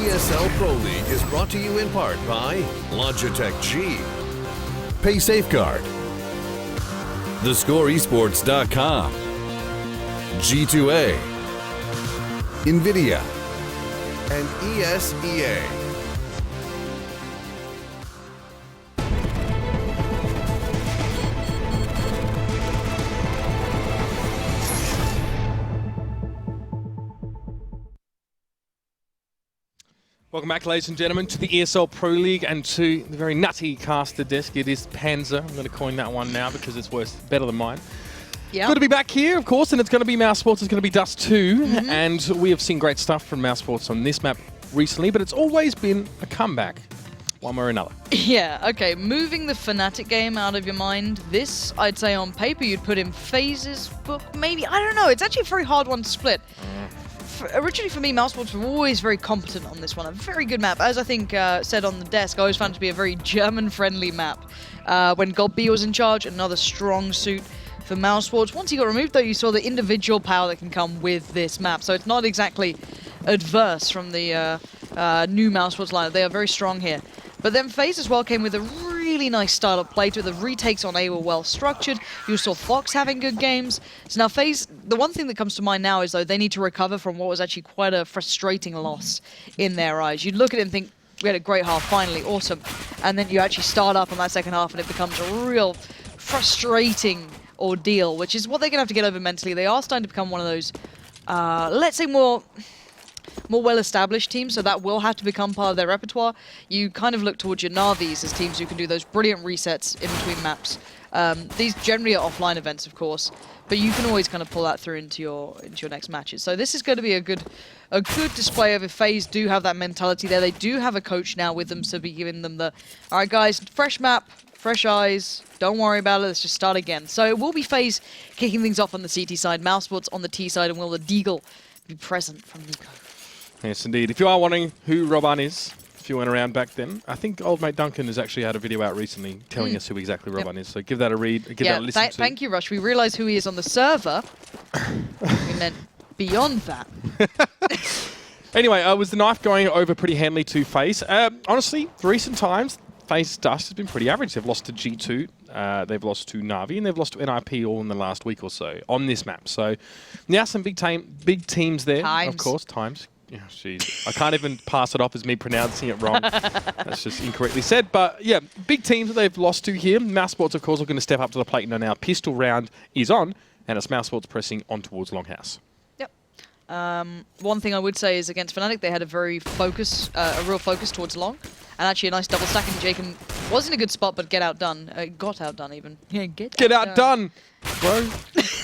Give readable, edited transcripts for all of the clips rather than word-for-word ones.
ESL Pro League is brought to you in part by Logitech G, Pay Safeguard, thescoreesports.com, G2A, NVIDIA, and ESEA. Welcome back, ladies and gentlemen, to the ESL Pro League and to the very nutty caster desk. It is Panzer. I'm going to coin that one now because it's better than mine. Yeah. Good to be back here, of course, and it's going to be mousesports. It's going to be Dust2, and we have seen great stuff from mousesports on this map recently, but it's always been a comeback, one way or another. Yeah, okay, moving the Fnatic game out of your mind, this, I'd say on paper, you'd put in FaZe's book, maybe, I don't know, it's actually a very hard one to split. Originally for me, mousesports were always very competent on this one. A very good map. As I think said on the desk, I always found it to be a very German-friendly map. When God B was in charge, another strong suit for mousesports. Once he got removed, though, you saw the individual power that can come with this map. So it's not exactly adverse from the new mousesports lineup. They are very strong here. But then FaZe as well came with a really nice style of play to it. The retakes on A were well structured. You saw Fox having good games. So now FaZe, the one thing that comes to mind now is though they need to recover from what was actually quite a frustrating loss in their eyes. You'd look at it and think, we had a great half, finally, awesome. And then you actually start up on that second half and it becomes a real frustrating ordeal, which is what they're going to have to get over mentally. They are starting to become one of those, let's say more well-established teams, so that will have to become part of their repertoire. You kind of look towards your Navis as teams who can do those brilliant resets in between maps. These generally are offline events, of course, but you can always kind of pull that through into your next matches. So this is going to be a good display of if FaZe do have that mentality there. They do have a coach now with them, so be giving them the, all right, guys, fresh map, fresh eyes, don't worry about it, let's just start again. So it will be FaZe kicking things off on the CT side, mousesports on the T side, and will the Deagle be present from Nico? Yes, indeed. If you are wondering who Robban is, if you went around back then, I think old mate Duncan has actually had a video out recently telling us who exactly Robban is. So give that a read, give that a listen to. Thank you, Rush. We realised who he is on the server. We meant beyond that. Anyway, was the knife going over pretty handily to FaZe? Honestly, recent times, FaZe Dust has been pretty average. They've lost to G2, they've lost to Na'Vi, and they've lost to NIP all in the last week or so on this map. So now some big teams there, of course, times. Yeah, jeez. I can't even pass it off as me pronouncing it wrong. That's just incorrectly said. But yeah, big teams that they've lost to here. mousesports, of course, are going to step up to the plate now. Pistol round is on, and it's mousesports pressing on towards Longhouse. Yep. One thing I would say is against Fnatic, they had a real focus towards Long. And actually a nice double stack, and Jacob was in a good spot, but got outdone even. Yeah, get outdone, bro.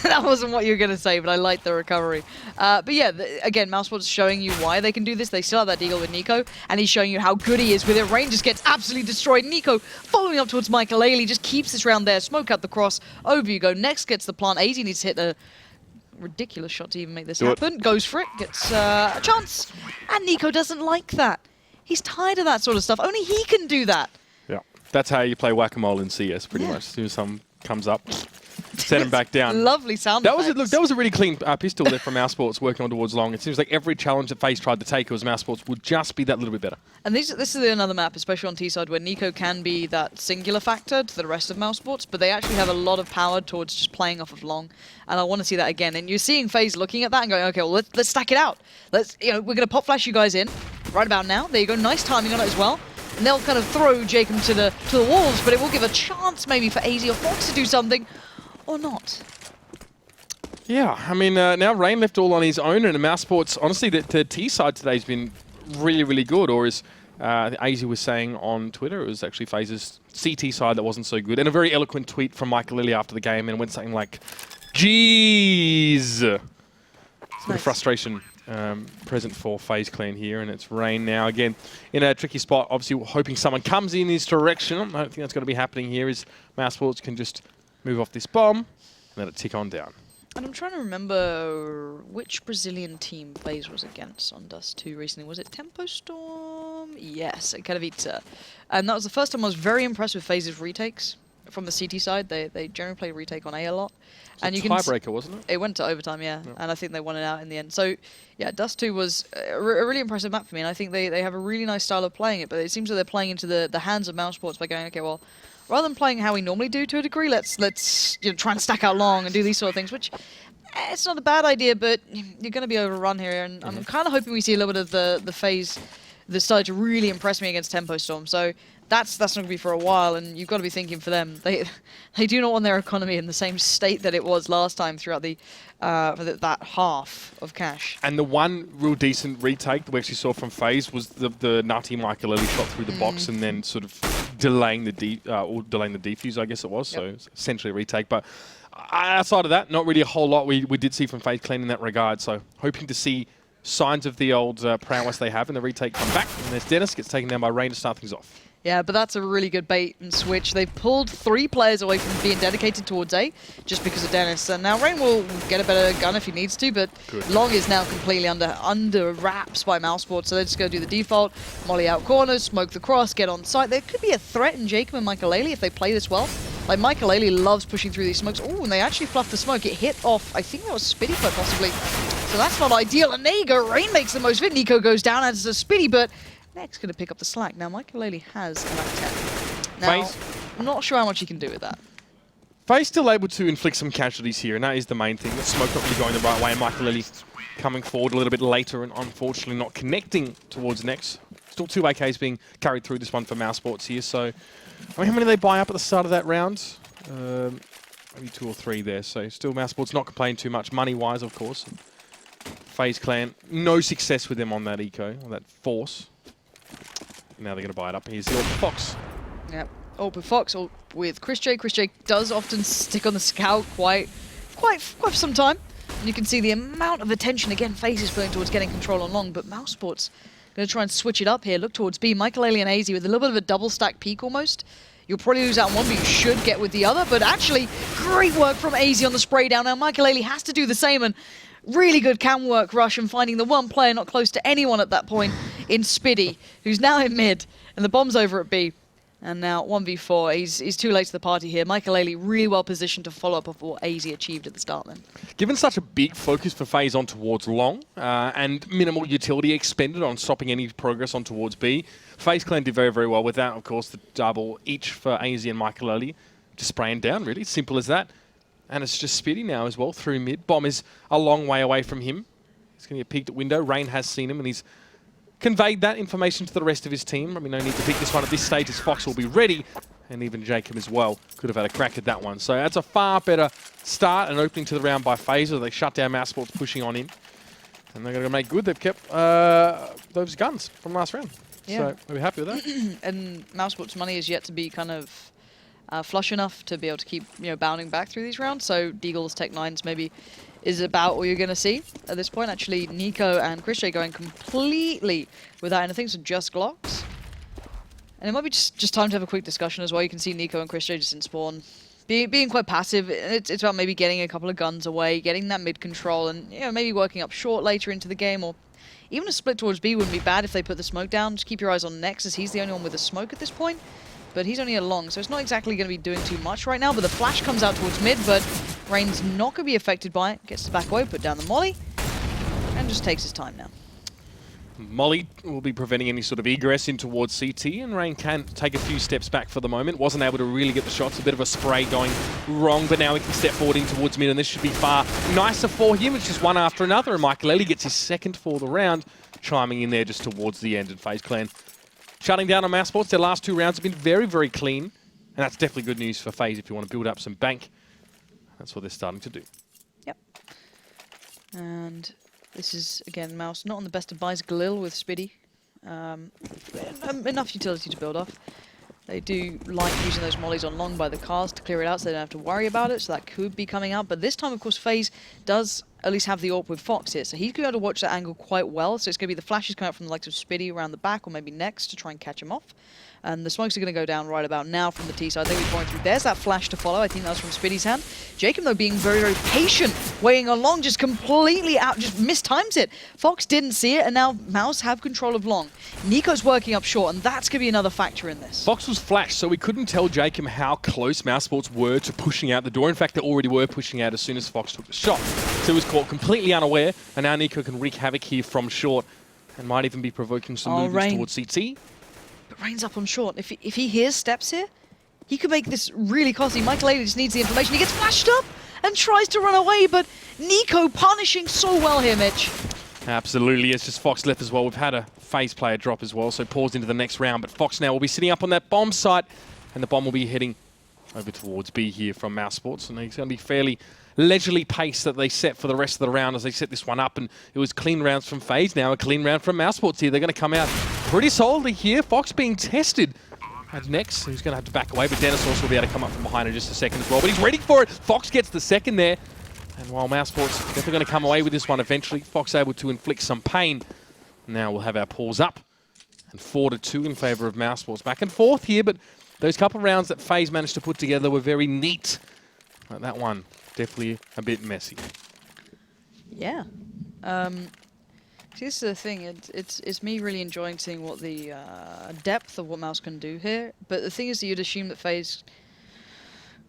That wasn't what you were going to say, but I liked the recovery. But yeah, again, mousesports is showing you why they can do this. They still have that deagle with Nico, and he's showing you how good he is with it. Rain just gets absolutely destroyed. Nico following up towards Michael Ailey, just keeps this round there. Smoke out the cross, over you go. Next gets the plant. 80 needs to hit a ridiculous shot to even make this happen. Goes for it, gets a chance, and Nico doesn't like that. He's tired of that sort of stuff. Only he can do that. Yeah, that's how you play whack-a-mole in CS, pretty much. As soon as someone comes up, set him back down. Lovely sound effects. That was a really clean pistol there from mousesports working on towards Long. It seems like every challenge that FaZe tried to take was mousesports would just be that little bit better. And this is another map, especially on T-side, where Nico can be that singular factor to the rest of mousesports, but they actually have a lot of power towards just playing off of Long. And I want to see that again. And you're seeing FaZe looking at that and going, okay, well, let's stack it out. We're going to pop flash you guys in right about now. There you go, nice timing on it as well. And they'll kind of throw Jacob to the walls, but it will give a chance maybe for AZ or Fox to do something, or not. Yeah, I mean, now Rain left all on his own, and the mousesports, honestly, the T side today has been really, really good. Or as AZ was saying on Twitter, it was actually FaZe's CT side that wasn't so good. And a very eloquent tweet from Michael Lilly after the game, and went something like, "Jeez." It's a bit of frustration present for FaZe Clan here, and it's Rain now again in a tricky spot. Obviously, hoping someone comes in his direction. I don't think that's going to be happening here. Is mousesports can just move off this bomb and let it tick on down. And I'm trying to remember which Brazilian team FaZe was against on Dust2 recently. Was it Tempo Storm? Yes, at Katowice. And that was the first time I was very impressed with FaZe's retakes. from the CT side, they generally play retake on A a lot. And It's you a can tiebreaker, wasn't it? It went to overtime, yeah, and I think they won it out in the end. So, yeah, Dust2 was a really impressive map for me, and I think they have a really nice style of playing it, but it seems like they're playing into the hands of mousesports by going, okay, well, rather than playing how we normally do to a degree, let's try and stack out long and do these sort of things, which it's not a bad idea, but you're going to be overrun here, and I'm kind of hoping we see a little bit of the phase that started to really impress me against Tempo Storm. So that's not going to be for a while, and you've got to be thinking for them. They do not want their economy in the same state that it was last time throughout that half of cash. And the one real decent retake that we actually saw from FaZe was the nutty Michael shot through the box and then sort of delaying the defuse, I guess it was. So it's essentially a retake. But outside of that, not really a whole lot we did see from FaZe Clan in that regard. So hoping to see signs of the old prowess they have in the retake come back. And there's Dennis, gets taken down by Rain to start things off. Yeah, but that's a really good bait and switch. They've pulled 3 players away from being dedicated towards A just because of Dennis. And now Rain will get a better gun if he needs to, but Long is now completely under wraps by mousesports. So they're just going to do the default, molly out corners, smoke the cross, get on site. There could be a threat in Jacob and Michael if they play this well. Like, Michael loves pushing through these smokes. Oh, and they actually fluffed the smoke. It hit off, I think that was Spitty quite possibly. So that's not ideal. And there you go. Rain makes the most of it. Nico goes down as a Spitty, but Next going to pick up the slack. Now, Michael has an attack. Now, I'm not sure how much he can do with that. FaZe still able to inflict some casualties here, and that is the main thing. The smoke not really going the right way. Michael coming forward a little bit later and unfortunately not connecting towards next. Still 2 AKs being carried through this one for mousesports here. So, I mean, how many did they buy up at the start of that round? Maybe 2 or 3 there. So, still mousesports not complaining too much, money-wise, of course. FaZe Clan, no success with them on that eco, on that force. Now they're going to buy it up. Here's the AWP Fox. Yep, AWP Fox with Chris J. Chris J does often stick on the scout quite for some time. And you can see the amount of attention, again, FaZe is putting towards getting control on long, but mousesports going to try and switch it up here. Look towards B. Michael and AZ with a little bit of a double stack peak almost. You'll probably lose out on one, but you should get with the other. But actually, great work from AZ on the spray down. Now Michael has to do the same, and really good cam work rush and finding the one player not close to anyone at that point in Spitty, who's now in mid, and the bomb's over at B. And now 1v4, he's too late to the party here. Michael really well positioned to follow up of what AZ achieved at the start then. Given such a big focus for FaZe on towards long, and minimal utility expended on stopping any progress on towards B, FaZe Clan did very, very well with that. Of course, the double each for AZ and Michael just spraying down, really. Simple as that. And it's just Spitty now as well through mid. Bomb is a long way away from him. He's going to get peeked at window. Rain has seen him and he's conveyed that information to the rest of his team. I mean, no need to pick this one at this stage as Fox will be ready. And even Jacob as well could have had a crack at that one. So that's a far better start and opening to the round by FaZe. They shut down mousesports pushing on in. And they're going to make good. They've kept those guns from last round. Yeah. So are we happy with that? And mousesports money is yet to be kind of flush enough to be able to keep bounding back through these rounds. So Deagle's Tech 9s maybe is about all you're going to see at this point. Actually, Nico and Chris J going completely without anything, so just Glocks. And it might be just time to have a quick discussion as well. You can see Nico and Chris J just in spawn, being quite passive. It's about maybe getting a couple of guns away, getting that mid control, and maybe working up short later into the game, or even a split towards B wouldn't be bad if they put the smoke down. Just keep your eyes on Nex, as he's the only one with a smoke at this point. But he's only a long, so it's not exactly going to be doing too much right now. But the flash comes out towards mid, but Rain's not going to be affected by it. Gets to back away, put down the molly, and just takes his time now. Molly will be preventing any sort of egress in towards CT, and Rain can take a few steps back for the moment. Wasn't able to really get the shots. A bit of a spray going wrong, but now he can step forward in towards mid, and this should be far nicer for him. It's just one after another, and Michael gets his second for the round, chiming in there just towards the end. And FaZe Clan shutting down on mousesports. Their last 2 rounds have been very, very clean, and that's definitely good news for FaZe if you want to build up some bank. That's what they're starting to do. Yep. And this is, again, Mouse not on the best of buys. Galil with Spitty. Enough utility to build off. They do like using those mollies on long by the cars to clear it out so they don't have to worry about it, so that could be coming out. But this time, of course, FaZe does at least have the AWP with Fox here. So he's going to be able to watch that angle quite well. So it's going to be the flashes coming out from the likes of Spiddy around the back or maybe next to try and catch him off. And the smokes are going to go down right about now from the T side. They will be going through. There's that flash to follow. I think that was from Spiddy's hand. Jacob, though, being very, very patient, waiting on long, just completely out, just mistimes it. Fox didn't see it, and now Mouse have control of long. Nico's working up short, and that's going to be another factor in this. Fox was flashed, so we couldn't tell Jacob how close mousesports were to pushing out the door. In fact, they already were pushing out as soon as Fox took the shot. So he was caught completely unaware, and now Nico can wreak havoc here from short and might even be provoking some movements towards CT. But Rain's up on short. If he hears steps here, he could make this really costly. Michael Ailey just needs the information. He gets flashed up and tries to run away, but Nico punishing so well here, Mitch. Absolutely, it's just Fox left as well. We've had a FaZe player drop as well, so paused into the next round. But Fox now will be sitting up on that bomb site, and the bomb will be heading over towards B here from mousesports. And it's going to be fairly leisurely pace that they set for the rest of the round as they set this one up. And it was clean rounds from FaZe, now a clean round from mousesports here. They're going to come out pretty solidly here. Fox being tested. And next, he's going to have to back away, but Dennis also will be able to come up from behind in just a second as well. But he's ready for it. Fox gets the second there. And while mousesports definitely going to come away with this one eventually, Fox able to inflict some pain. Now we'll have our pause up. And 4-2 in favour of mousesports. Back and forth here, but those couple of rounds that FaZe managed to put together were very neat. Like that one, definitely a bit messy. Yeah. This is the thing, it's me really enjoying seeing what the depth of what Mouse can do here. But the thing is that you'd assume that FaZe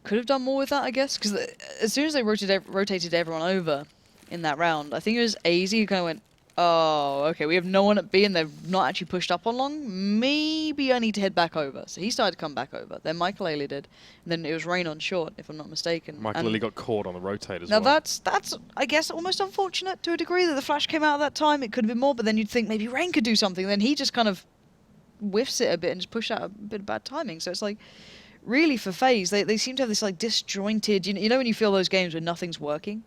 could have done more with that, I guess. Because as soon as they rotated everyone over in that round, I think it was AZ who kind of went, oh, okay, we have no one at B and they've not actually pushed up on long. Maybe I need to head back over. So he started to come back over. Then Michael Ailey did. And then it was Rain on short, if I'm not mistaken. Michael Ailey got caught on the rotate as well. Now that's, I guess, almost unfortunate to a degree that the flash came out at that time. It could have been more, but then you'd think maybe Rain could do something. Then he just kind of whiffs it a bit and just pushed out a bit of bad timing. So it's like, really for FaZe, they seem to have this like disjointed, you know when you feel those games where nothing's working?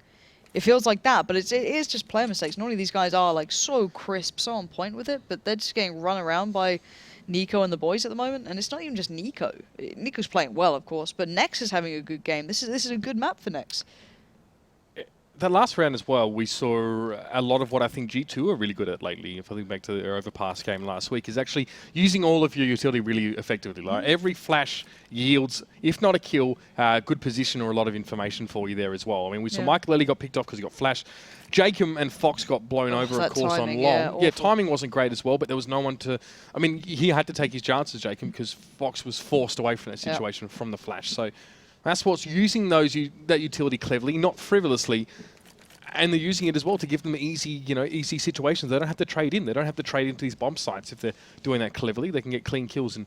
It feels like that, but it is just player mistakes. Normally these guys are like so crisp, so on point with it, but they're just getting run around by Nico and the boys at the moment. And it's not even just Nico. Nico's playing well, of course, but Nex is having a good game. This is a good map for Nex. That last round as well, we saw a lot of what I think G2 are really good at lately. If I think back to their overpass game last week, is actually using all of your utility really effectively. Like every flash yields, if not a kill, good position or a lot of information for you there as well. I mean, we saw Michael Ailey got picked off because he got flash. Jacob and Fox got blown over, of course, timing, on long. Yeah, timing wasn't great as well, but there was no one to... I mean, he had to take his chances, Jacob, because Fox was forced away from that situation from the flash. So that's what's using that utility cleverly, not frivolously, and they're using it as well to give them easy, easy situations. They don't have to trade in. They don't have to trade into these bomb sites. If they're doing that cleverly, they can get clean kills and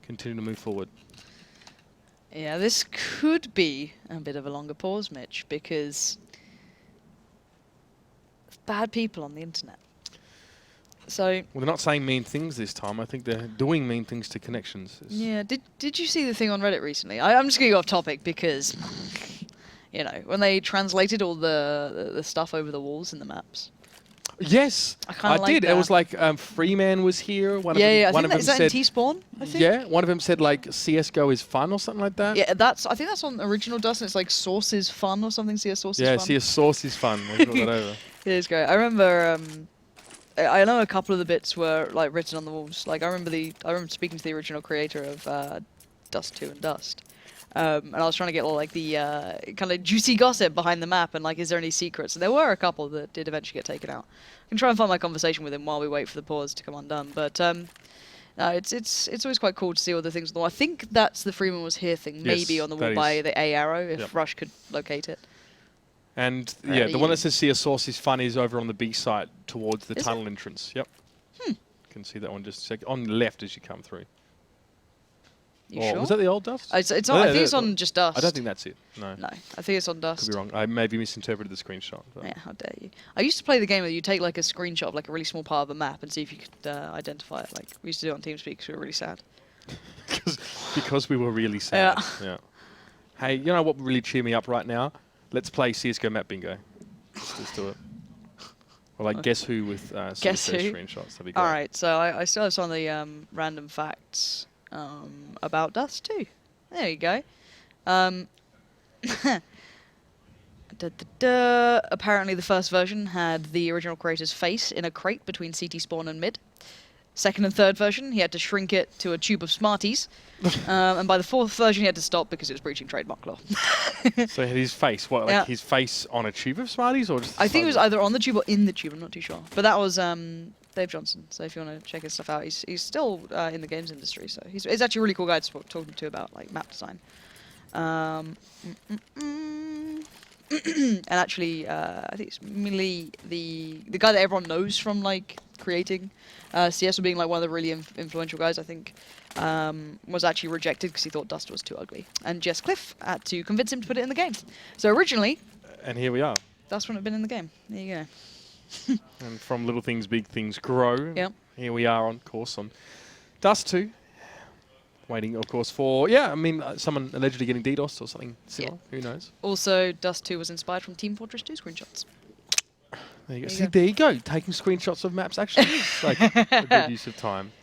continue to move forward. Yeah, this could be a bit of a longer pause, Mitch, because bad people on the internet. So well, they're not saying mean things this time. I think they're doing mean things to connections. Yeah. Did you see the thing on Reddit recently? I'm just going to go off topic because, when they translated all the stuff over the walls in the maps. Yes, I did. It was like Freeman was here. One of them is that in T-Spawn? I think. Yeah, one of them said like CS:GO is fun or something like that. Yeah, I think that's on original Dust. It's like Source is fun or something. CS Source is fun. Yeah, CS Source is fun. We got that over. It is great. I remember. I know a couple of the bits were like written on the walls. Like I remember speaking to the original creator of Dust2 and Dust. And I was trying to get like the kind of juicy gossip behind the map and like, is there any secrets? And there were a couple that did eventually get taken out. I can try and find my conversation with him while we wait for the pause to come undone. But no, it's always quite cool to see all the things on the wall. I think that's the Freeman was here thing, maybe on the wall by the A arrow, if Rush could locate it. And yeah, the one that says CS Source is fun is over on the B site towards the tunnel entrance. Yep. You can see that one just a second. On the left as you come through. You sure? Was that the old Dust? It's not, I think it's on just Dust. I don't think that's it. No. No, I think it's on Dust. Could be wrong. I maybe misinterpreted the screenshot. Yeah, how dare you. I used to play the game where you take like a screenshot of like a really small part of a map and see if you could identify it. Like we used to do it on TeamSpeak because we were really sad. because we were really sad. Yeah. Hey, you know what would really cheer me up right now? Let's play CS:GO map bingo. Let's do it. Or like guess who with guess who screenshots. That'd be great. All right, so I still have some of the random facts about Dust2. There you go. Apparently, the first version had the original creator's face in a crate between CT spawn and mid. Second and third version, he had to shrink it to a tube of Smarties. And by the fourth version, he had to stop because it was breaching trademark law. So his face, what, like his face on a tube of Smarties, or just? I think it was either on the tube or in the tube. I'm not too sure. But that was Dave Johnson. So if you want to check his stuff out, he's still in the games industry. So he's actually a really cool guy to talk to about like map design. And actually, I think it's mainly the guy that everyone knows from like creating CS or being like one of the really influential guys. I think was actually rejected because he thought Dust was too ugly, and Jess Cliff had to convince him to put it in the game. So originally, and here we are. Dust wouldn't have been in the game. There you go. And from little things, big things grow. Yep. Here we are on course on Dust2. Waiting, of course, for, I mean, someone allegedly getting DDoS or something similar. Who knows? Also, Dust2 was inspired from Team Fortress 2 screenshots. There you go. See, there you go. Taking screenshots of maps actually is like a good use of time.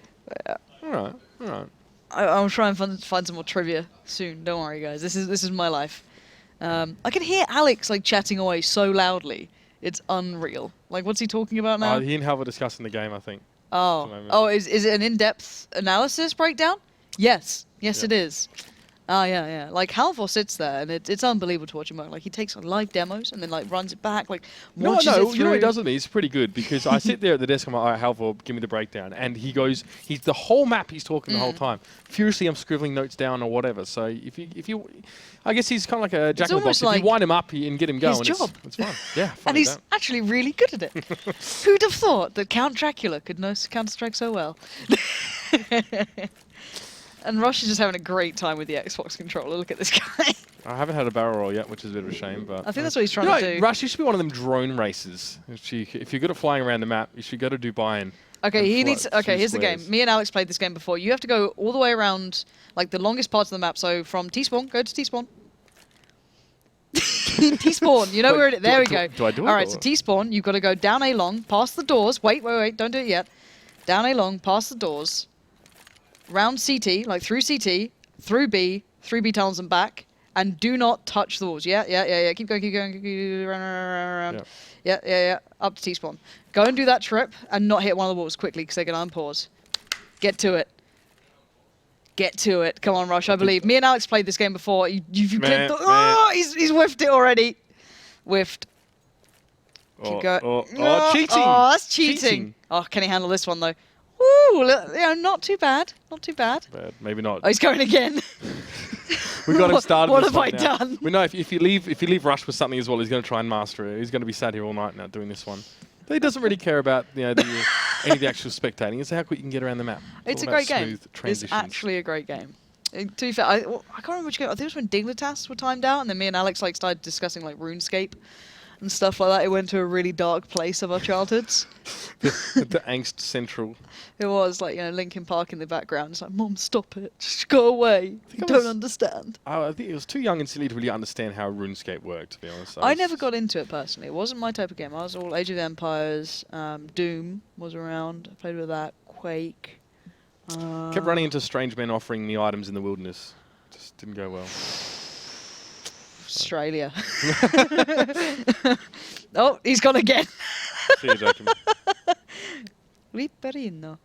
Yeah. All right, all right. I'll try and find some more trivia soon. Don't worry, guys. This is my life. I can hear Alex like chatting away so loudly. It's unreal. Like, what's he talking about now? He and Hal were discussing the game, I think. Oh, is it an in-depth analysis breakdown? Yes, it is. Oh, yeah. Like, Halvor sits there, and it's unbelievable to watch him work. Like, he takes like, live demos and then like runs it back, like watches it through. You know what he does with me? He's pretty good because I sit there at the desk. I'm like, all right, Halvor, give me the breakdown, and he goes. He's the whole map. He's talking the whole time. Furiously, I'm scribbling notes down or whatever. So if you, I guess he's kind of like a jack in the box. If you wind him up and get him going, his job. It's fun. Yeah, fun and he's actually really good at it. Who'd have thought that Count Dracula could know Counter-Strike so well? And Rush is just having a great time with the Xbox controller. Look at this guy. I haven't had a barrel roll yet, which is a bit of a shame. But I think that's what he's trying to do. Rush, you should be one of them drone races. If you're good at flying around the map, you should go to Dubai and. Okay, here's the game. Me and Alex played this game before. You have to go all the way around, like the longest parts of the map. So from T-spawn, go to T-spawn. T-spawn, you know where it is. There we go. Do I do it? All right, so T-spawn, you've got to go down A long, past the doors. Wait, don't do it yet. Down A long, past the doors. Round CT, like through CT, through B, 3B tunnels and back, and do not touch the walls. Yeah. Keep going, round. Yeah. Up to T-spawn. Go and do that trip and not hit one of the walls quickly because they're going to unpause. Get to it. Come on, Rush, I believe. Me and Alex played this game before. You clicked the... Oh, he's whiffed it already. Whiffed. Keep going. Cheating. Oh, that's cheating. Oh, can he handle this one, though? Ooh, not too bad. Bad, maybe not. Oh, he's going again. We got him started. What have I done? We know if you leave Rush with something as well, he's going to try and master it. He's going to be sat here all night now doing this one. But he doesn't really care about any of the actual spectating. It's how quick you can get around the map. It's a great game. It's actually a great game. To be fair, I can't remember which game. I think it was when Dignitas were timed out, and then me and Alex like started discussing like RuneScape and stuff like that. It went to a really dark place of our childhoods. the angst central. It was like, Linkin Park in the background. It's like, Mom, stop it. Just go away. You don't understand. I think it was too young and silly to really understand how RuneScape worked, to be honest. I never got into it personally. It wasn't my type of game. I was all Age of Empires. Doom was around. I played with that. Quake. Kept running into strange men offering me items in the wilderness. Just didn't go well. Australia. Oh, he's gone again. See you, Jacob. Ripperino.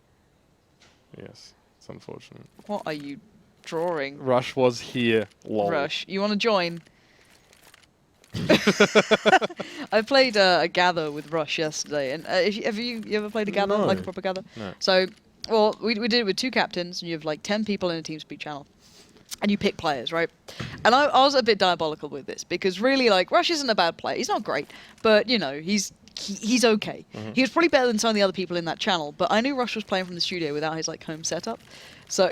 Yes, it's unfortunate. What are you drawing? Rush was here. Lol. Rush, you want to join? I played a gather with Rush yesterday, and have you ever played a gather, like a proper gather? No. So, well, we did it with 2 captains, and you have like 10 people in a TeamSpeak channel. And you pick players, right? And I was a bit diabolical with this because really, like, Rush isn't a bad player. He's not great, but he's okay. He was probably better than some of the other people in that channel. But I knew Rush was playing from the studio without his like home setup, so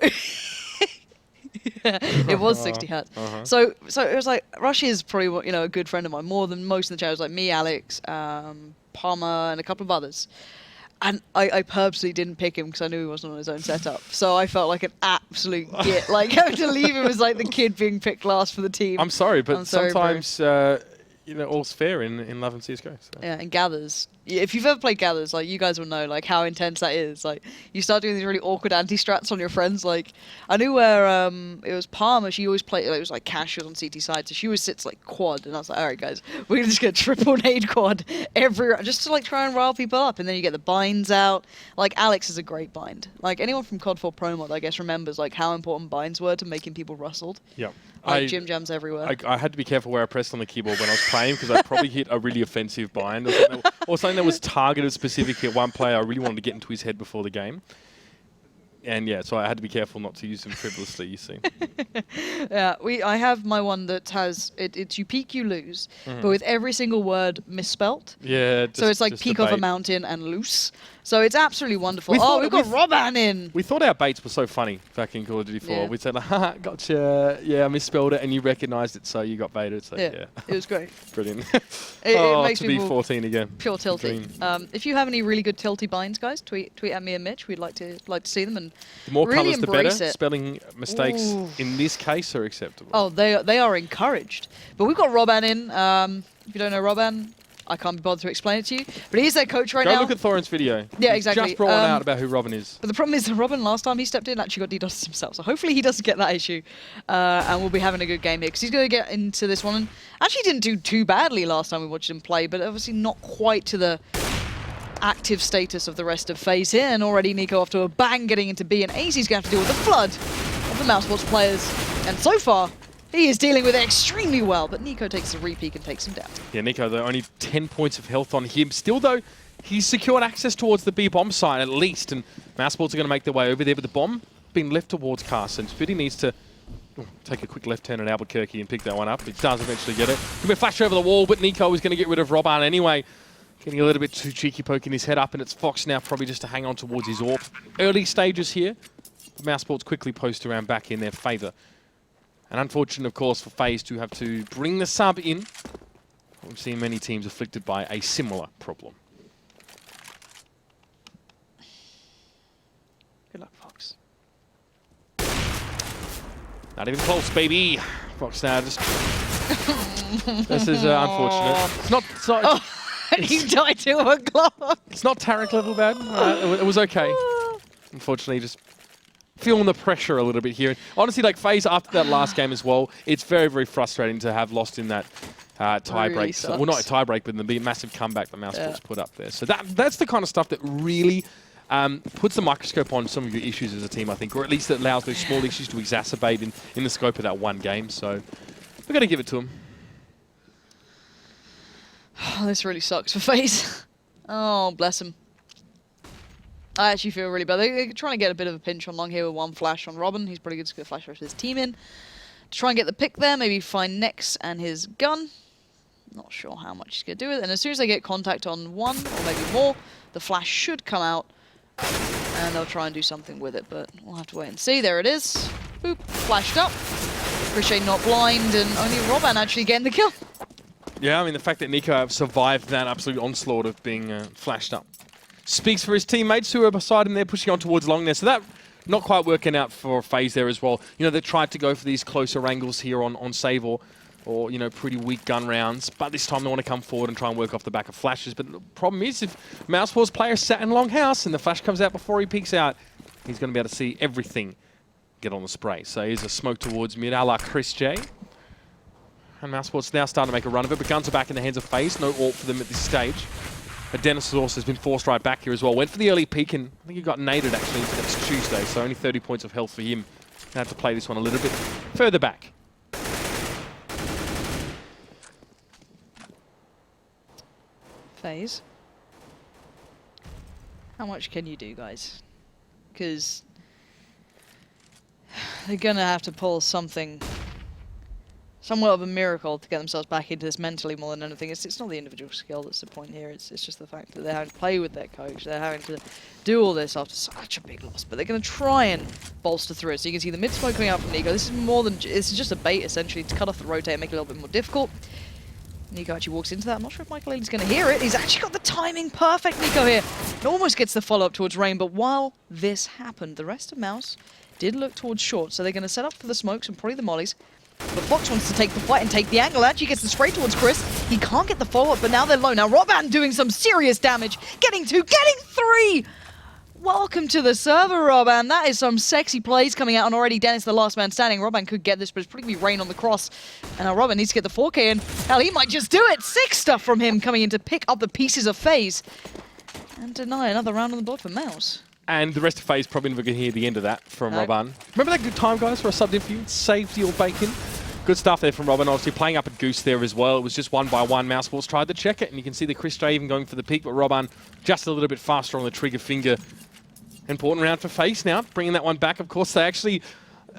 it was 60 hertz. So it was like Rush is probably a good friend of mine, more than most of the channels, like me, Alex, Palmer, and a couple of others. And I purposely didn't pick him because I knew he wasn't on his own setup. So I felt like an absolute git. Like, having to leave him as like the kid being picked last for the team. I'm sorry, but sometimes you know, all's fair in Love and CS:GO. So. Yeah, and gathers. If you've ever played gathers, like, you guys will know, like, how intense that is. Like, you start doing these really awkward anti-strats on your friends. Like, I knew where it was Palmer. She always played. Like, it was like Cash was on CT side, so she always sits like quad, and I was like, all right, guys, we're just gonna triple nade quad every round, just to like try and rile people up. And then you get the binds out. Like, Alex is a great bind. Like, anyone from COD 4 Pro Mod, I guess, remembers like how important binds were to making people rustled. Yeah. Like, gym jams everywhere. I had to be careful where I pressed on the keyboard when I was playing because I probably hit a really offensive bind or something that was targeted specifically at one player. I really wanted to get into his head before the game. And yeah, so I had to be careful not to use them frivolously, you see. Yeah, I have my one that has, it's you peek, you lose, but with every single word misspelt. Yeah. So it's like peak of a mountain and loose. So it's absolutely wonderful. We've got Roban in. We thought our baits were so funny back in Call of Duty 4. Yeah. We said, like, haha, gotcha. Yeah, I misspelled it and you recognized it, so you got baited. So yeah. It was great. Brilliant. It makes to me be 14 again. Pure tilty. If you have any really good tilty binds, guys, tweet at me and Mitch. We'd like to see them and the more really colours, the better. embrace it. Spelling mistakes in this case are acceptable. Oh, they are encouraged. But we've got Roban in. If you don't know Roban, I can't be bothered to explain it to you. But he's their coach right now. Go look at Thorin's video. Yeah, He's exactly. just brought one out about who Robin is. But the problem is that Robin, last time he stepped in, actually got DDoSed himself. So hopefully he doesn't get that issue. And we'll be having a good game here. Because he's going to get into this one. And actually didn't do too badly last time we watched him play. But obviously not quite to the active status of the rest of FaZe here. And already Nico off to a bang getting into B. And AZ's going to have to deal with the flood of the mousesports players. And so far, he is dealing with it extremely well, but Nico takes a re-peek and takes him down. Yeah, Nico, though, only 10 points of health on him. Still, though, he's secured access towards the B bomb site at least, and mousesports are going to make their way over there, but the bomb being left towards Carson. Spitty needs to take a quick left turn at Albuquerque and pick that one up. He does eventually get it. Could be a flash over the wall, but Nico is going to get rid of Roban anyway. Getting a little bit too cheeky, poking his head up, and it's Fox now probably just to hang on towards his AWP. Early stages here. The mousesports quickly post around back in their favour. And unfortunate, of course, for FaZe to have to bring the sub in. We've seen many teams afflicted by a similar problem. Good luck, Fox. Not even close, baby. Fox now just... this is unfortunate. It's not... He died to a Glock. It's not Tarek level bad. It was okay. Unfortunately, just feeling the pressure a little bit here. Honestly, like FaZe after that last game as well, it's very, very frustrating to have lost in that tie break. Really Well, not a tie break, but the massive comeback that mousesports put up there. So that's the kind of stuff that really puts the microscope on some of your issues as a team, I think, or at least it allows those small issues to exacerbate in the scope of that one game. So we're going to give it to them. This really sucks for FaZe. Oh, bless him. I actually feel really bad. They're trying to get a bit of a pinch on Long here with one flash on Robin. He's pretty good to get a flash rush his team in. To try and get the pick there, maybe find Nex and his gun. Not sure how much he's going to do with it. And as soon as they get contact on one, or maybe more, the flash should come out. And they'll try and do something with it, but we'll have to wait and see. There it is. Boop. Flashed up. Ricochet not blind, and only Robin actually getting the kill. Yeah, I mean, the fact that Nico survived that absolute onslaught of being flashed up speaks for his teammates who are beside him there, pushing on towards long there. So that not quite working out for FaZe there as well. You know, they tried to go for these closer angles here on save or you know, pretty weak gun rounds. But this time they want to come forward and try and work off the back of flashes. But the problem is if mousesports player sat in long house and the flash comes out before he peeks out, he's going to be able to see everything get on the spray. So here's a smoke towards mid, a la Chris J. And mousesports now starting to make a run of it, but guns are back in the hands of FaZe. No AWP for them at this stage. But Dennis also has been forced right back here as well. Went for the early peek, and I think he got naded actually into next Tuesday, so only 30 points of health for him. Gonna have to play this one a little bit further back. FaZe. How much can you do, guys? Because they're gonna have to pull something, somewhat of a miracle to get themselves back into this mentally more than anything. It's not the individual skill that's the point here. It's just the fact that they're having to play with their coach. They're having to do all this after such a big loss. But they're going to try and bolster through it. So you can see the mid smoke coming out from Nico. This is more than this is just a bait essentially to cut off the rotate and make it a little bit more difficult. Nico actually walks into that. I'm not sure if Michael Aiden's going to hear it. He's actually got the timing perfect, Nico here. And almost gets the follow up towards Rain. But while this happened, the rest of Mouse did look towards short. So they're going to set up for the smokes and probably the mollies. But Fox wants to take the fight and take the angle. Actually gets the spray towards Chris. He can't get the follow-up, but now they're low. Now Robban doing some serious damage. Getting 2, getting 3! Welcome to the server, Robban. That is some sexy plays coming out, and already Dennis, the last man standing. Robban could get this, but it's probably going to be Rain on the cross. And now Robban needs to get the 4K in. Hell, he might just do it. 6 stuff from him coming in to pick up the pieces of FaZe. And deny another round on the board for Mouse. And the rest of FaZe probably never going to hear the end of that from Robban. Remember that good time, guys, for a subbed in for you? Safety or bacon? Good stuff there from Robban. Obviously playing up at Goose there as well. It was just 1 by 1. mousesports tried to check it, and you can see the Chris J even going for the peak, but Robban just a little bit faster on the trigger finger. Important round for FaZe now, bringing that one back. Of course, they actually,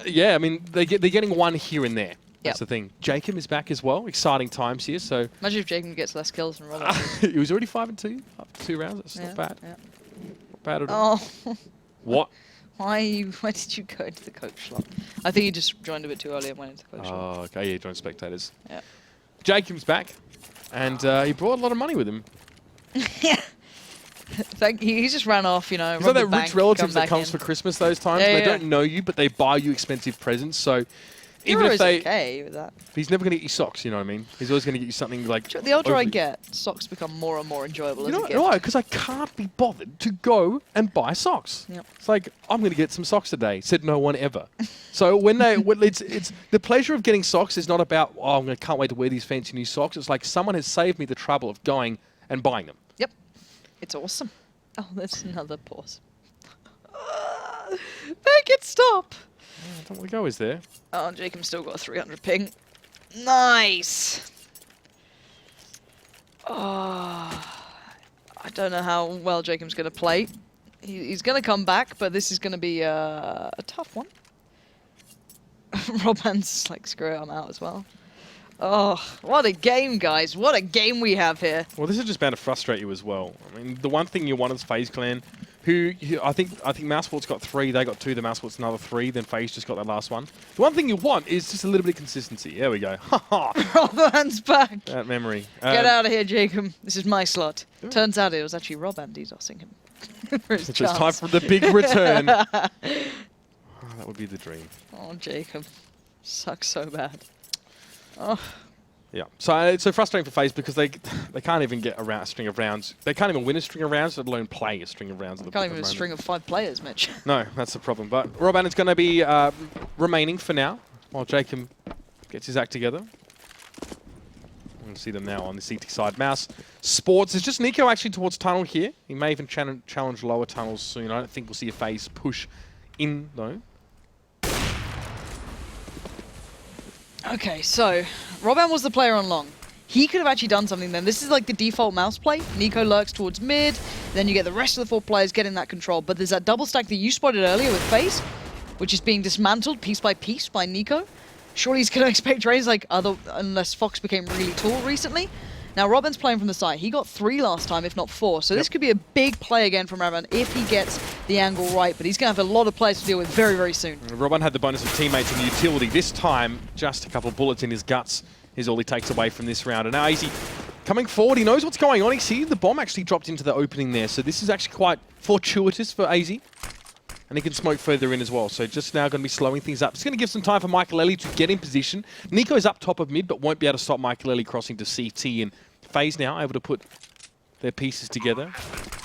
I mean, they're getting 1 here and there. That's the thing. Jacob is back as well. Exciting times here. So imagine if Jacob gets less kills than Robban. he was already 5-2 after 2 rounds. That's not bad. Yeah. Not bad at all. Oh. What? Why did you go into the coach slot? I think you just joined a bit too early and went into the coach slot. Oh, okay. Yeah, joined spectators. Yeah. Jacob's back, and he brought a lot of money with him. Yeah. He just ran off, you know. Is that that rich relatives that comes for Christmas those times? Yeah, they don't know you, but they buy you expensive presents. So even if they, okay with that. he's never going to get you socks. You know what I mean? He's always going to get you something like. The older I get, socks become more and more enjoyable. You know as a gift. why? Because I can't be bothered to go and buy socks. Yep. It's like I'm going to get some socks today. Said no one ever. So when it's the pleasure of getting socks is not about can't wait to wear these fancy new socks. It's like someone has saved me the trouble of going and buying them. Yep. It's awesome. Oh, there's another pause. Make it stop. I don't want to go, is there? Oh, Jacob's still got a 300 ping. Nice. Oh, I don't know how well Jacob's going to play. He's going to come back, but this is going to be a tough one. Robban's like, screw it, I'm out as well. Oh, what a game, guys. What a game we have here. Well, this is just bound to frustrate you as well. I mean, the one thing you want is FaZe Clan, who I think mousesports got 3, they got 2, the mousesports another 3, then FaZe just got that last one. The one thing you want is just a little bit of consistency. There we go. Robban's back. That memory. Get out of here, Jacob. This is my slot. Turns out it was actually Robban DDoSing him. For his It's chance. time for the big return. That would be the dream. Oh, Jacob. Sucks so bad. Oh. Yeah, so it's so frustrating for FaZe because they can't even get a string of rounds. They can't even win a string of rounds, let alone play a string of rounds. Can't even a string of 5 players, Mitch. No, that's the problem. But Robban is going to be remaining for now while Jacob gets his act together. You can see them now on the CT side. mousesports is just Nico actually towards tunnel here. He may even challenge lower tunnels soon. I don't think we'll see a FaZe push in though. Okay, so Robban was the player on long. He could have actually done something then. This is like the default mouse play. Nico lurks towards mid, then you get the rest of the 4 players getting that control. But there's that double stack that you spotted earlier with FaZe, which is being dismantled piece by Nico. Surely he's going to expect trades like unless Fox became really tall recently. Now Robban's playing from the side. He got 3 last time, if not 4. So this could be a big play again from Robban if he gets the angle right. But he's going to have a lot of players to deal with very, very soon. Robban had the bonus of teammates and utility. This time, just a couple of bullets in his guts is all he takes away from this round. And now Easy coming forward. He knows what's going on. He sees the bomb actually dropped into the opening there. So this is actually quite fortuitous for AZ. And he can smoke further in as well. So just now going to be slowing things up. It's going to give some time for Michael to get in position. Nico's up top of mid, but won't be able to stop Michael crossing to CT. And FaZe now able to put their pieces together.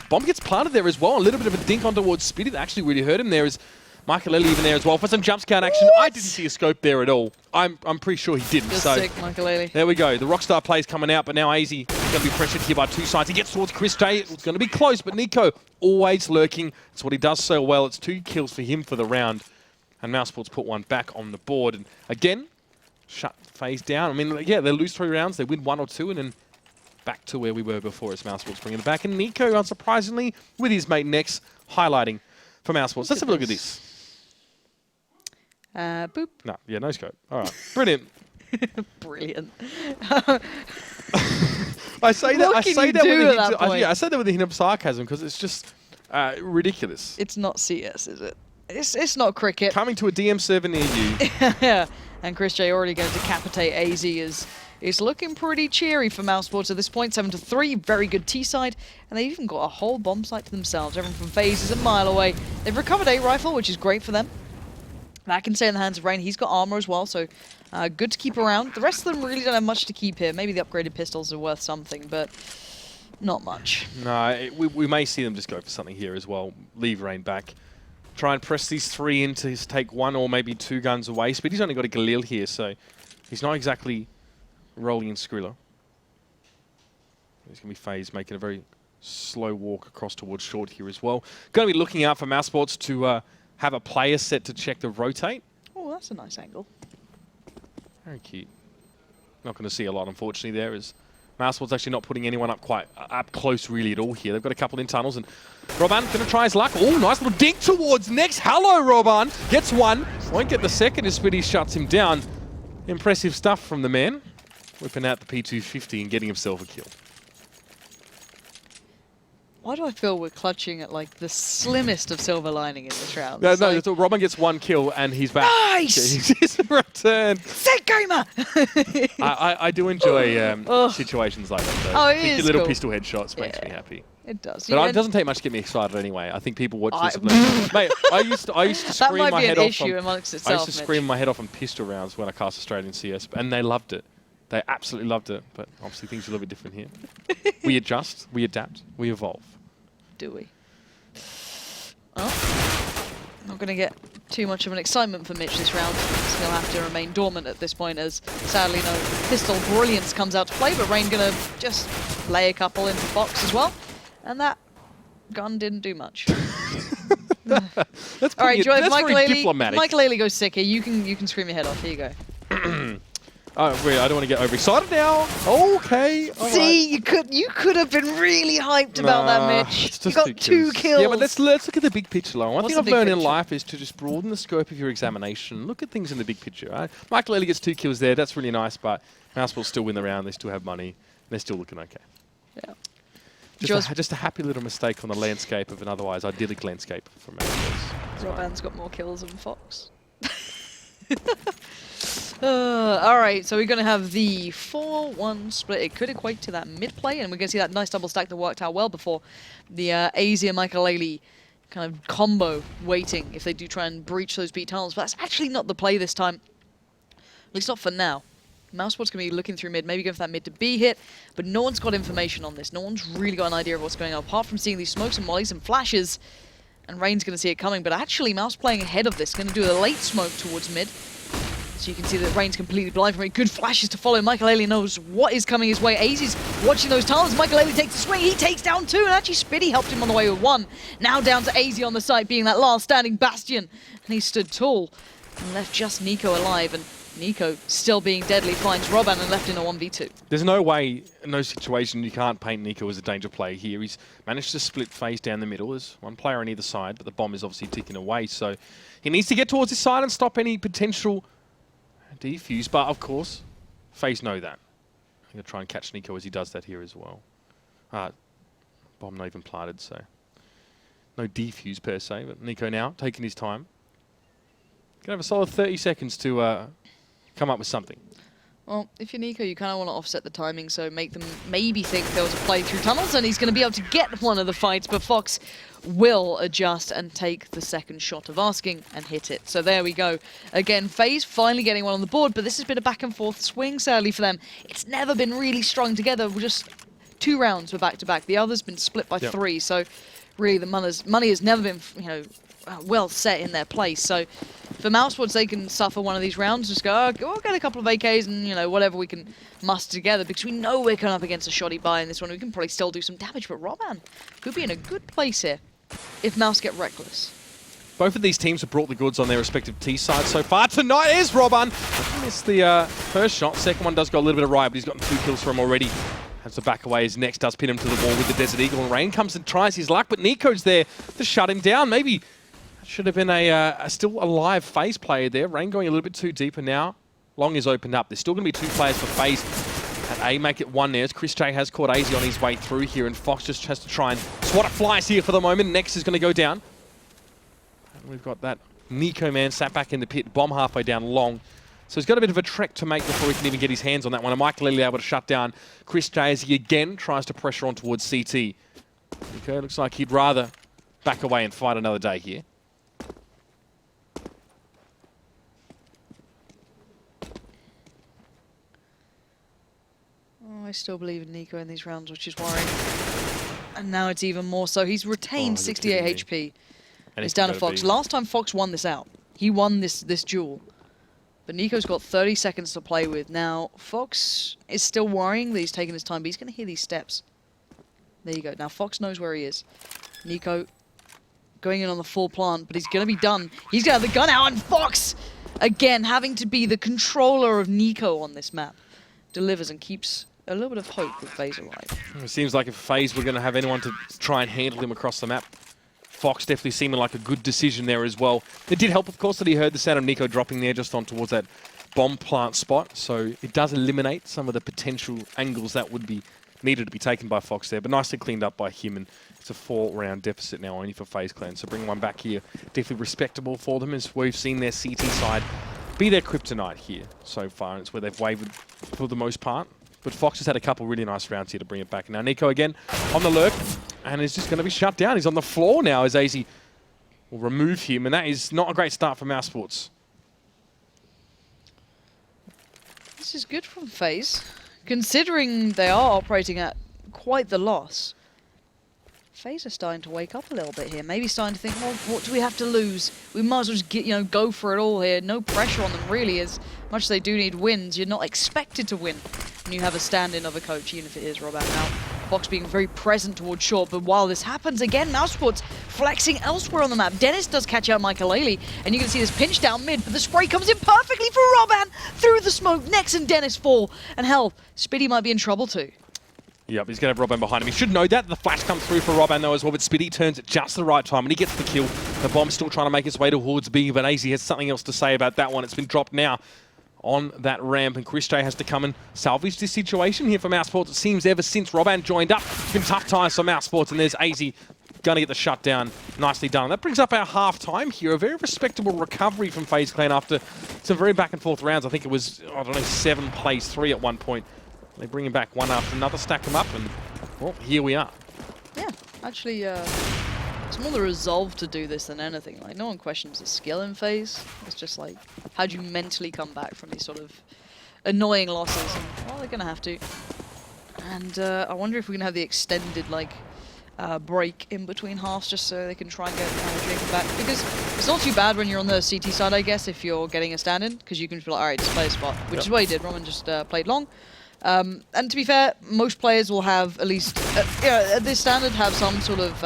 Bomb gets planted there as well. A little bit of a dink on towards Spitty. That actually really hurt him there. Is Michael even there as well for some jump scout action. What? I didn't see a scope there at all. I'm pretty sure he didn't. Just so sick, Michael. There we go. The Rockstar play's coming out, but now AZ is going to be pressured here by 2 sides. He gets towards Chris J. It's going to be close, but Nico always lurking. It's what he does so well. It's 2 kills for him for the round. And mousesports put 1 back on the board. And again, shut FaZe down. I mean, yeah, they lose 3 rounds. They win 1 or 2, and then back to where we were before as mousesports bringing it back. And Nico, unsurprisingly, with his mate Nex, highlighting for mousesports. Let's have a look at this. Boop. No, yeah, no scope. All right, brilliant. Brilliant. I say that. What I can say you that do with at that a point? hint. I say that with a hint of sarcasm because it's just ridiculous. It's not CS, is it? It's not cricket. Coming to a DM server near you. Yeah, and Chris J already going to decapitate AZ is looking pretty cheery for mousesports at this point. 7-3, very good T side, and they've even got a whole bomb site to themselves. Everyone from FaZe is a mile away. They've recovered a rifle, which is great for them. That can stay in the hands of Rain. He's got armor as well, so good to keep around. The rest of them really don't have much to keep here. Maybe the upgraded pistols are worth something, but not much. No, we may see them just go for something here as well. Leave Rain back. Try and press these 3 in to take 1 or maybe 2 guns away. Speedy's only got a Galil here, so he's not exactly rolling in Skrilla. He's going to be FaZe making a very slow walk across towards short here as well. Going to be looking out for mousesports to have a player set to check the rotate. Oh, that's a nice angle. Very cute. Not going to see a lot, unfortunately, there is mousesports actually not putting anyone up quite up close really at all here. They've got a couple in tunnels, and Roban going to try his luck. Oh, nice little dink towards next. Hello, Roban. Gets 1. Won't get the second as Spitty shuts him down. Impressive stuff from the man. Whipping out the P250 and getting himself a kill. Why do I feel we're clutching at like the slimmest of silver lining in this round? No, It's like, so Roban gets 1 kill and he's back. Nice! He's returned. Sick gamer! I do enjoy situations like that, though. Oh, I it think is your little cool. pistol headshots makes me Yeah. happy. It does. But it doesn't take much to get me excited anyway. I think people watch this. Mate, I used to that scream might my be head an off. issue amongst itself. I used to Mitch. scream my head off on pistol rounds when I cast Australian CS, and they loved it. They absolutely loved it. But obviously things are a little bit different here. We adjust, we adapt, we evolve. Do we? Oh, not going to get too much of an excitement for Mitch this round. He'll have to remain dormant at this point, as sadly no pistol brilliance comes out to play. But Rain going to just lay a couple into Fox as well, and that gun didn't do much. That's All right, pretty, that's Michael very Ailey, diplomatic. Michael Ailey goes sick here. You can scream your head off. Here you go. Oh, wait, I don't want to get overexcited now. Okay. All See, right. you could have been really hyped about that, Mitch. It's You just got 2 kills. Yeah, but let's look at the big picture, Lauren. One What's thing the I've big learned in picture? life is to just broaden the scope of your examination. Look at things in the big picture. Right? Michael Ailey gets 2 kills there. That's really nice, but Mouse will still win the round. They still have money. They're still looking okay. Yeah. Just a happy little mistake on the landscape of an otherwise idyllic landscape for Mouse. Roban's got more kills than Fox. All right, so we're going to have the 4-1 split. It could equate to that mid play, and we're going to see that nice double stack that worked out well before the AZ and Michael Ailey kind of combo waiting if they do try and breach those B tunnels. But that's actually not the play this time, at least not for now. mousesports going to be looking through mid, maybe going for that mid to B hit, but no one's got information on this. No one's really got an idea of what's going on, apart from seeing these smokes and mollies and flashes, and Rain's going to see it coming. But actually, Mouse playing ahead of this, going to do a late smoke towards mid. So you can see that Rain's completely blind from it. Good flashes to follow. Michael Ailey knows what is coming his way. AZ's watching those tunnels. Michael Ailey takes the swing. He takes down 2, and actually Spitty helped him on the way with 1. Now down to AZ on the site, being that last standing bastion. And he stood tall and left just Nico alive. And Nico, still being deadly, finds Roban and left in a 1v2. There's no way, no situation, you can't paint Nico as a danger play here. He's managed to split FaZe down the middle. There's 1 player on either side, but the bomb is obviously ticking away. So he needs to get towards his side and stop any potential defuse. But of course, FaZe know that. I'm going to try and catch Nico as he does that here as well. Bomb not even planted, so no defuse per se. But Nico now taking his time. Going to have a solid 30 seconds to come up with something. Well, if you're Nico, you kind of want to offset the timing, so make them maybe think there was a play through tunnels, and he's going to be able to get one of the fights, but Fox will adjust and take the second shot of asking and hit it. So there we go. Again, FaZe finally getting one on the board, but this has been a back and forth swing, sadly, for them. It's never been really strung together. We're just 2 rounds were back-to-back. The other's been split by 3, so really the money has never been, well set in their place. So for mousesports, they can suffer one of these rounds, just go, we'll get a couple of AKs and, whatever we can muster together, because we know we're coming up against a shoddy buy in this one. We can probably still do some damage, but Roban could be in a good place here if Mouse get reckless. Both of these teams have brought the goods on their respective T sides so far. Tonight is Roban. Missed the first shot. Second one does go a little bit awry, but he's gotten 2 kills for him already. Has to back away. His next does pin him to the wall with the Desert Eagle, and Rain comes and tries his luck, but Nico's there to shut him down. Maybe should have been a still alive FaZe player there. Rain going a little bit too deeper now. Long is opened up. There's still going to be 2 players for FaZe. And A make it 1 there, as Chris J has caught AZ on his way through here, and Fox just has to try and swat a flies here for the moment. Next is going to go down. And we've got that Nico man sat back in the pit, bomb halfway down long. So he's got a bit of a trek to make before he can even get his hands on that one. And Michael Ailey able to shut down Chris J as he again tries to pressure on towards CT. Nico looks like he'd rather back away and fight another day here. I still believe in Nico in these rounds, which is worrying. And now it's even more so. He's retained 68 HP. And it's down to Fox. Last time Fox won this out. He won this duel. But Nico's got 30 seconds to play with. Now, Fox is still worrying that he's taking his time, but he's going to hear these steps. There you go. Now, Fox knows where he is. Nico going in on the full plant, but he's going to be done. He's going to have the gun out, and Fox, again, having to be the controller of Nico on this map, delivers and keeps a little bit of hope with FaZe alive. It seems like if FaZe were going to have anyone to try and handle him across the map, Fox definitely seeming like a good decision there as well. It did help, of course, that he heard the sound of Nico dropping there just on towards that bomb plant spot, so it does eliminate some of the potential angles that would be needed to be taken by Fox there, but nicely cleaned up by him, and it's a 4-round deficit now only for FaZe Clan, so bringing one back here, definitely respectable for them, as we've seen their CT side be their kryptonite here so far, and it's where they've wavered for the most part. But Fox has had a couple really nice rounds here to bring it back. Now Nico again on the lurk, and is just going to be shut down. He's on the floor now as AZ will remove him, and that is not a great start for mousesports. This is good from FaZe, considering they are operating at quite the loss. FaZe are starting to wake up a little bit here. Maybe starting to think, well, what do we have to lose? We might as well just get, go for it all here. No pressure on them, really, as much as they do need wins. You're not expected to win when you have a stand-in of a coach, even if it is Roban now. Fox being very present towards short, but while this happens, again, mousesports flexing elsewhere on the map. Dennis does catch out Michael, and you can see this pinch down mid, but the spray comes in perfectly for Roban through the smoke. Nex and Dennis fall, and hell, Spitty might be in trouble too. Yep, he's going to have Roban behind him. He should know that. The flash comes through for Roban though as well, but Spitty turns at just the right time, and he gets the kill. The bomb's still trying to make its way towards B, but AZ has something else to say about that one. It's been dropped now on that ramp, and Chris J has to come and salvage this situation here for mousesports. It seems ever since Roban joined up, it's been tough times for mousesports, and there's AZ going to get the shutdown. Nicely done. That brings up our half-time here. A very respectable recovery from FaZe Clan after some very back-and-forth rounds. I think it was, 7 plays 3 at one point. They bring him back one after another, stack him up, and, well, here we are. Yeah, actually, it's more the resolve to do this than anything. Like, no one questions the skill in FaZe. It's just like, how do you mentally come back from these sort of annoying losses? And, well, they're going to have to. And I wonder if we can have the extended, break in between halves just so they can try and get Jacob back. Because it's not too bad when you're on the CT side, I guess, if you're getting a stand-in, because you can be like, all right, just play a spot, which is what he did. Roman just played long. And to be fair, most players will have at least, at this standard, have some sort of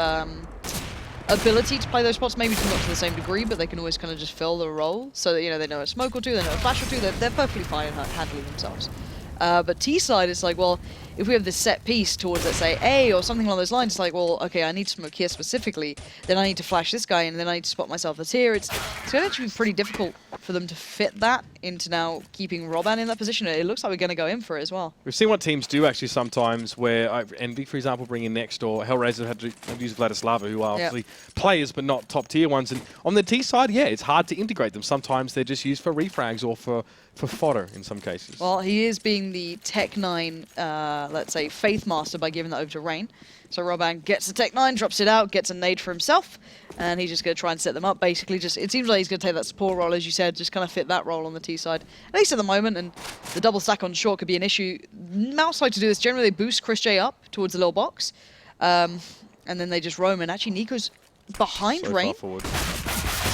ability to play those spots, maybe not to the same degree, but they can always kind of just fill the role, so that, they know a smoke or two, they know a flash or two, they're perfectly fine in handling themselves. But T side, it's like, well, if we have this set piece towards, let's say, A or something along those lines, it's like, well, okay, I need to smoke here specifically, then I need to flash this guy, and then I need to spot myself that's here. It's going to actually be pretty difficult for them to fit that into now keeping Roban in that position. It looks like we're going to go in for it as well. We've seen what teams do actually sometimes where Envy, for example, bring in Next, or Hellraiser had to use Vladislava, who are obviously players but not top tier ones. And on the T side, yeah, it's hard to integrate them. Sometimes they're just used for refrags or for fodder in some cases. Well, he is being the Tech 9, let's say, Faith Master by giving that over to Rain. So Roban gets the Tech 9, drops it out, gets a nade for himself, and he's just going to try and set them up. Basically, it seems like he's going to take that support role, as you said, just kind of fit that role on the T side, at least at the moment, and the double stack on short could be an issue. Mouse like to do this. Generally, they boost Chris J up towards the little box, and then they just roam, and actually Nico's behind So Rain. far forward.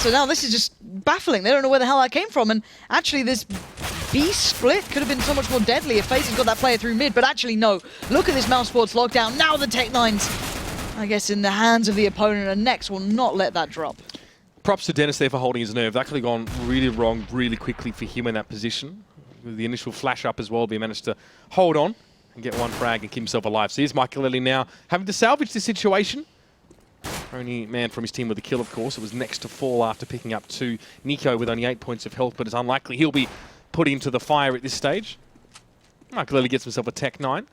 So now this is just baffling. They don't know where the hell that came from, and actually this B split could have been so much more deadly if FaZe had got that player through mid, but actually no. Look at this mousesports lockdown. Now the Tech 9s, I guess, in the hands of the opponent, and Nex will not let that drop. Props to Dennis there for holding his nerve. That could have gone really wrong really quickly for him in that position. With the initial flash up as well, he managed to hold on and get one frag and keep himself alive. So here's Michael Lilly now having to salvage the situation. Only man from his team with a kill, of course. It was Next to fall after picking up 2. Nico with only 8 points of health, but it's unlikely he'll be put into the fire at this stage. Michael Lilly gets himself a Tech 9.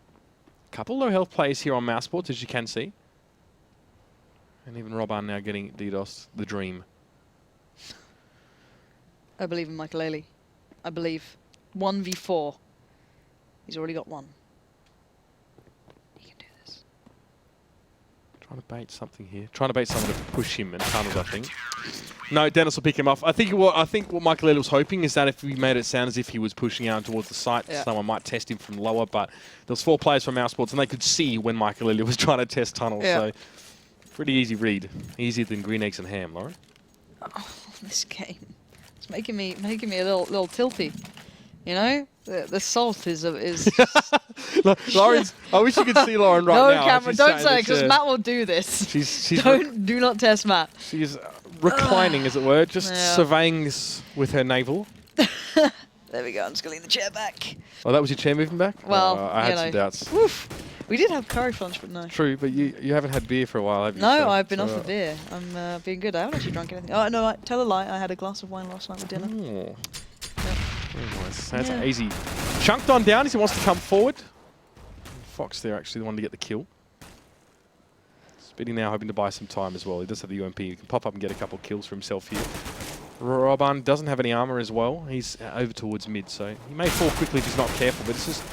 Couple low health players here on mousesports, as you can see. And even Roban now getting DDoS, the dream. I believe in Michael Ailey. I believe. 1v4. He's already got one. He can do this. Trying to bait something here. Trying to bait someone to push him and tunnels, I think. No, Dennis will pick him off. I think what Michael Elliott was hoping is that if we made it sound as if he was pushing out towards the site, someone might test him from lower, but there was 4 players from mousesports and they could see when Michael Elliott was trying to test tunnels. So pretty easy read. Easier than green eggs and ham, Lauren. Oh, this game. It's making me a little tilty. You know? The salt is Lauren's. I wish you could see Lauren right now. No, camera, don't say it, because Matt will do this. Do not test Matt. She's reclining, as it were, just surveying this with her navel. There we go. I'm just going to lean the chair back. Oh, that was your chair moving back? Well, I had some doubts. Woof. We did have curry flunch, but no. True, but you haven't had beer for a while, have you? No, so, I've been off the beer. I'm being good. I haven't actually drunk anything. Oh, no, tell a lie. I had a glass of wine last night with dinner. Oh. Very nice. That's easy. Chunked on down as he wants to come forward. Fox there actually the one to get the kill. Speedy now hoping to buy some time as well. He does have the UMP. He can pop up and get a couple kills for himself here. Roban doesn't have any armor as well. He's over towards mid, so he may fall quickly if he's not careful, but this is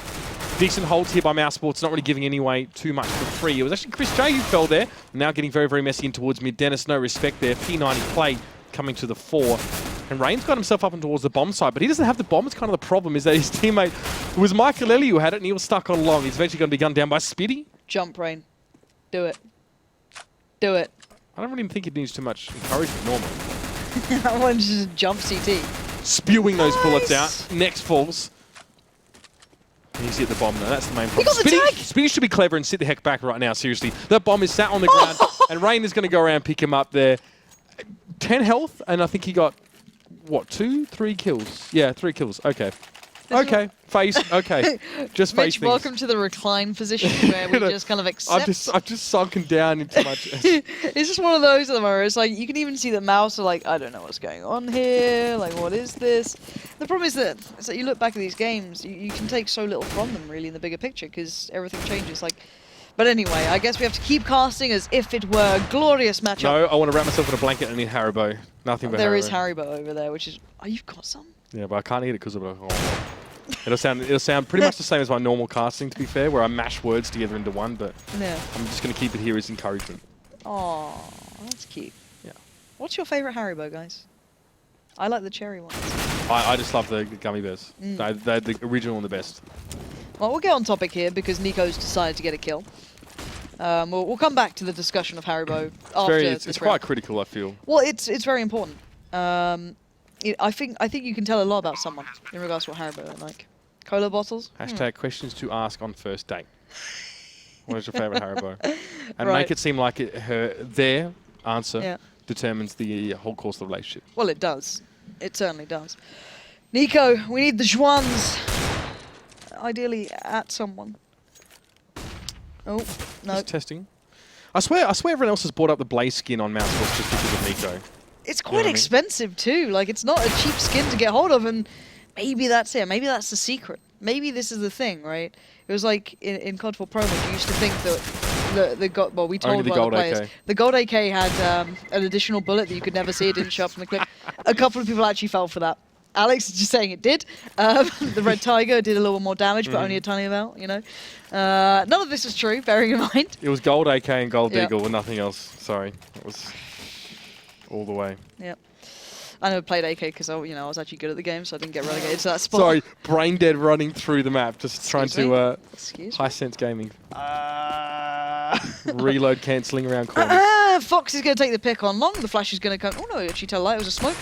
decent holds here by mousesports, not really giving away too much for free. It was actually Chris J who fell there. Now getting very, very messy in towards mid. Dennis, no respect there. P90 play coming to the 4. And Rain's got himself up and towards the bomb side, but he doesn't have the bomb. It's kind of the problem is that his teammate was Michael Ellie who had it, and he was stuck on long. He's eventually going to be gunned down by Spitty. Jump, Rain. Do it. Do it. I don't really think it needs too much encouragement normally. That one's just jump CT. Spewing those bullets out. Next falls. And he's hit the bomb now. That's the main problem. He got the tag! Spitty should be clever and sit the heck back right now, seriously. That bomb is sat on the ground, and Rain is going to go around and pick him up there. 10 health, and I think he got, what, 2, 3 kills? Yeah, 3 kills. Okay. Okay. FaZe. Okay. Just FaZe things. Welcome to the recline position where we just kind of accept. I've just sunken down into my chest. It's just one of those at the moment. It's like you can even see the mouse are like, I don't know what's going on here. Like, what is this? The problem is that you look back at these games, you can take so little from them really in the bigger picture because everything changes. Like, but anyway, I guess we have to keep casting as if it were a glorious matchup. No, I want to wrap myself in a blanket and need Haribo. Nothing but There Haribo. is Haribo over there, which is. Oh, you've got some. Yeah, but I can't eat it because of it. It'll sound pretty much the same as my normal casting, to be fair, where I mash words together into one, but I'm just going to keep it here as encouragement. Oh, that's cute. Yeah. What's your favourite Haribo, guys? I like the cherry ones. I just love the gummy bears. They're the original and the best. Well, we'll get on topic here because Nico's decided to get a kill. We'll come back to the discussion of Haribo after It's quite critical, I feel. Well, it's very important. I think you can tell a lot about someone in regards to what Haribo are like. Cola bottles. Hashtag questions to ask on first date. What is your favourite Haribo? And make it seem like their answer determines the whole course of the relationship. Well, it does. It certainly does. Nico, we need the Juans. Ideally at someone. Oh, no. Just testing. I swear everyone else has bought up the Blaze skin on mousesports just because of Nico. It's quite expensive too. Like, it's not a cheap skin to get hold of, and maybe that's it. Maybe that's the secret. Maybe this is the thing, right? It was like in COD 4 Pro, you used to think that we told the players AK. The gold AK had an additional bullet that you could never see. It didn't show up from the clip. A couple of people actually fell for that. Alex is just saying it did. The Red Tiger did a little more damage, but only a tiny amount, you know. None of this is true, bearing in mind. It was gold AK and gold Deagle and nothing else. Sorry. It was all the way. Yep. I never played AK because I was actually good at the game, so I didn't get relegated to that spot. Sorry, brain dead running through the map, just trying to high sense gaming. Reload cancelling around corners. Fox is going to take the pick on long. The flash is going to come. Oh no, actually tell light it was a smoke.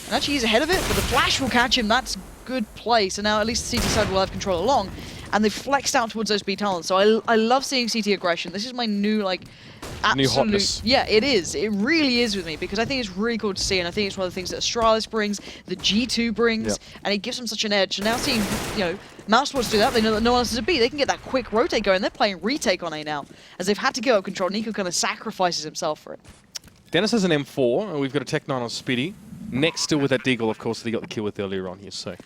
And actually he's ahead of it, but the flash will catch him. That's good play. So now at least the CT side will have control along. And they've flexed out towards those B talents. So I love seeing CT aggression. This is my new, absolute... New hotness. Yeah, it is. It really is with me, because I think it's really cool to see, and I think it's one of the things that Astralis brings, the G2 brings, and it gives them such an edge. And now seeing, mousesports do that, they know that no one else is a B. They can get that quick rotate going. They're playing retake on A now, as they've had to give up control. Nico kind of sacrifices himself for it. Dennis has an M4, and we've got a Tech 9 on Spitty. Next, still with that Deagle, of course, that he got the kill with earlier on here. So,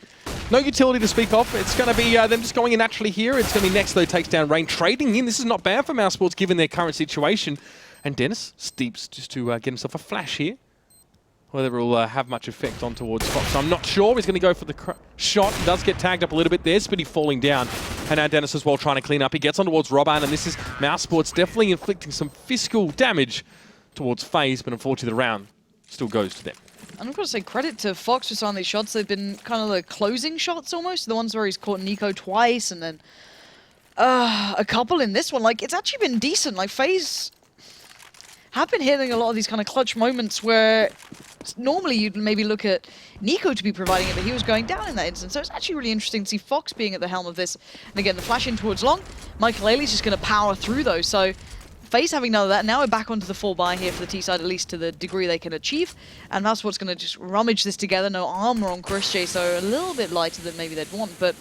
no utility to speak of. It's going to be them just going in naturally here. It's going to be next, though, takes down Rain. Trading in. This is not bad for mousesports, given their current situation. And Dennis steeps just to get himself a flash here. whether it will have much effect on towards Fox. I'm not sure. He's going to go for the shot. He does get tagged up a little bit there. Spitty falling down. And now Dennis as well trying to clean up. He gets on towards Roban, and this is mousesports definitely inflicting some physical damage towards FaZe, but unfortunately the round still goes to them. And I've got to say credit to Fox for some of these shots. They've been kind of the closing shots almost. The ones where he's caught Nico twice and then a couple in this one. Like, it's actually been decent. Like, FaZe have been hitting a lot of these kind of clutch moments where normally you'd maybe look at Nico to be providing it, but he was going down in that instance. So it's actually really interesting to see Fox being at the helm of this. And again, the flash in towards long. Michael Ailey's just going to power through those. So FaZe having none of that. Now we're back onto the full buy here for the T side, at least to the degree they can achieve. And mousesports going to just rummage this together. No armor on Chrisjay, so a little bit lighter than maybe they'd want. But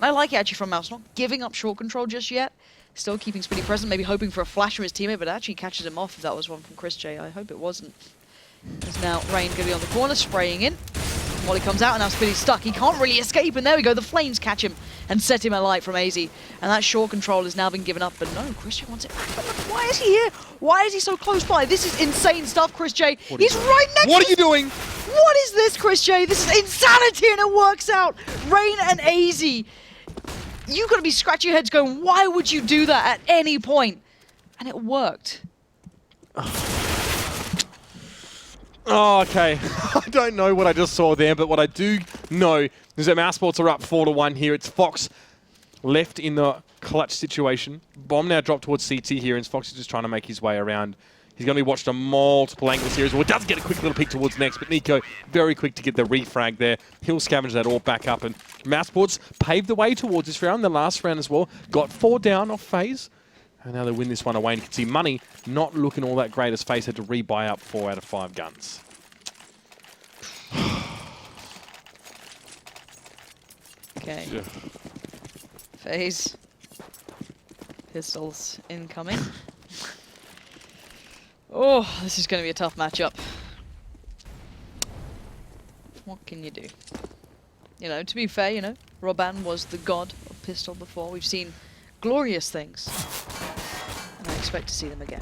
I like it actually from Mouse, not giving up short control just yet. Still keeping Spitty present, maybe hoping for a flash from his teammate, but actually catches him off if that was one from Chrisjay. I hope it wasn't. There's now Rain going to be on the corner, spraying in. Molly comes out, and now Spitty's stuck. He can't really escape, and there we go. The flames catch him and set him alight from AZ. And that short control has now been given up, but no, Chrisjay wants it back. But look, why is he here? Why is he so close by? This is insane stuff, Chrisjay. He's right next to What are you doing? What is this, Chrisjay? This is insanity, and it works out. Rain and AZ. You've got to be scratching your heads going, why would you do that at any point? And it worked. Oh, okay. I don't know what I just saw there, but what I do know is that mousesports are up 4-1 here. It's Fox left in the clutch situation. Bomb now dropped towards CT here, and Fox is just trying to make his way around. He's going to be watched on multiple angles here as well. It does get a quick little peek towards next, but Nico very quick to get the refrag there. He'll scavenge that all back up, and mousesports paved the way towards this round. The last round as well. Got 4 down off FaZe. And now they win this one away, and you can see Money not looking all that great as FaZe had to rebuy up 4 out of 5 guns. Okay. Yeah. FaZe. Pistols incoming. Oh, this is going to be a tough matchup. What can you do? You know, to be fair, you know, Roban was the god of pistol before. We've seen glorious things. And I expect to see them again.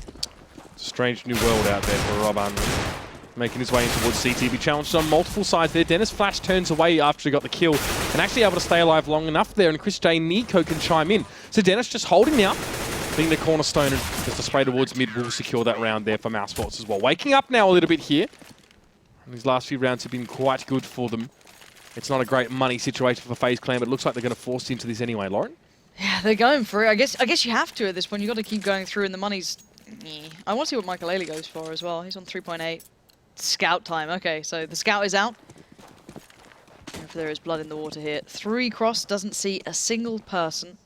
Strange new world out there for Roban. Making his way in towards CT. Be challenged on multiple sides there. Dennis Flash turns away after he got the kill. And actually able to stay alive long enough there. And Chrisjay Nico can chime in. So Dennis just holding now. Being the cornerstone and just a spray towards mid will secure that round there for mousesports as well. Waking up now a little bit here. And these last few rounds have been quite good for them. It's not a great money situation for FaZe Clan, but it looks like they're going to force into this anyway, Lauren. Yeah, they're going for it. I guess you have to at this point. You've got to keep going through, and the money's... I want to see what Michael Ailey goes for as well. He's on 3.8. Scout time. Okay, so the scout is out. If there is blood in the water here. 3 cross, doesn't see a single person.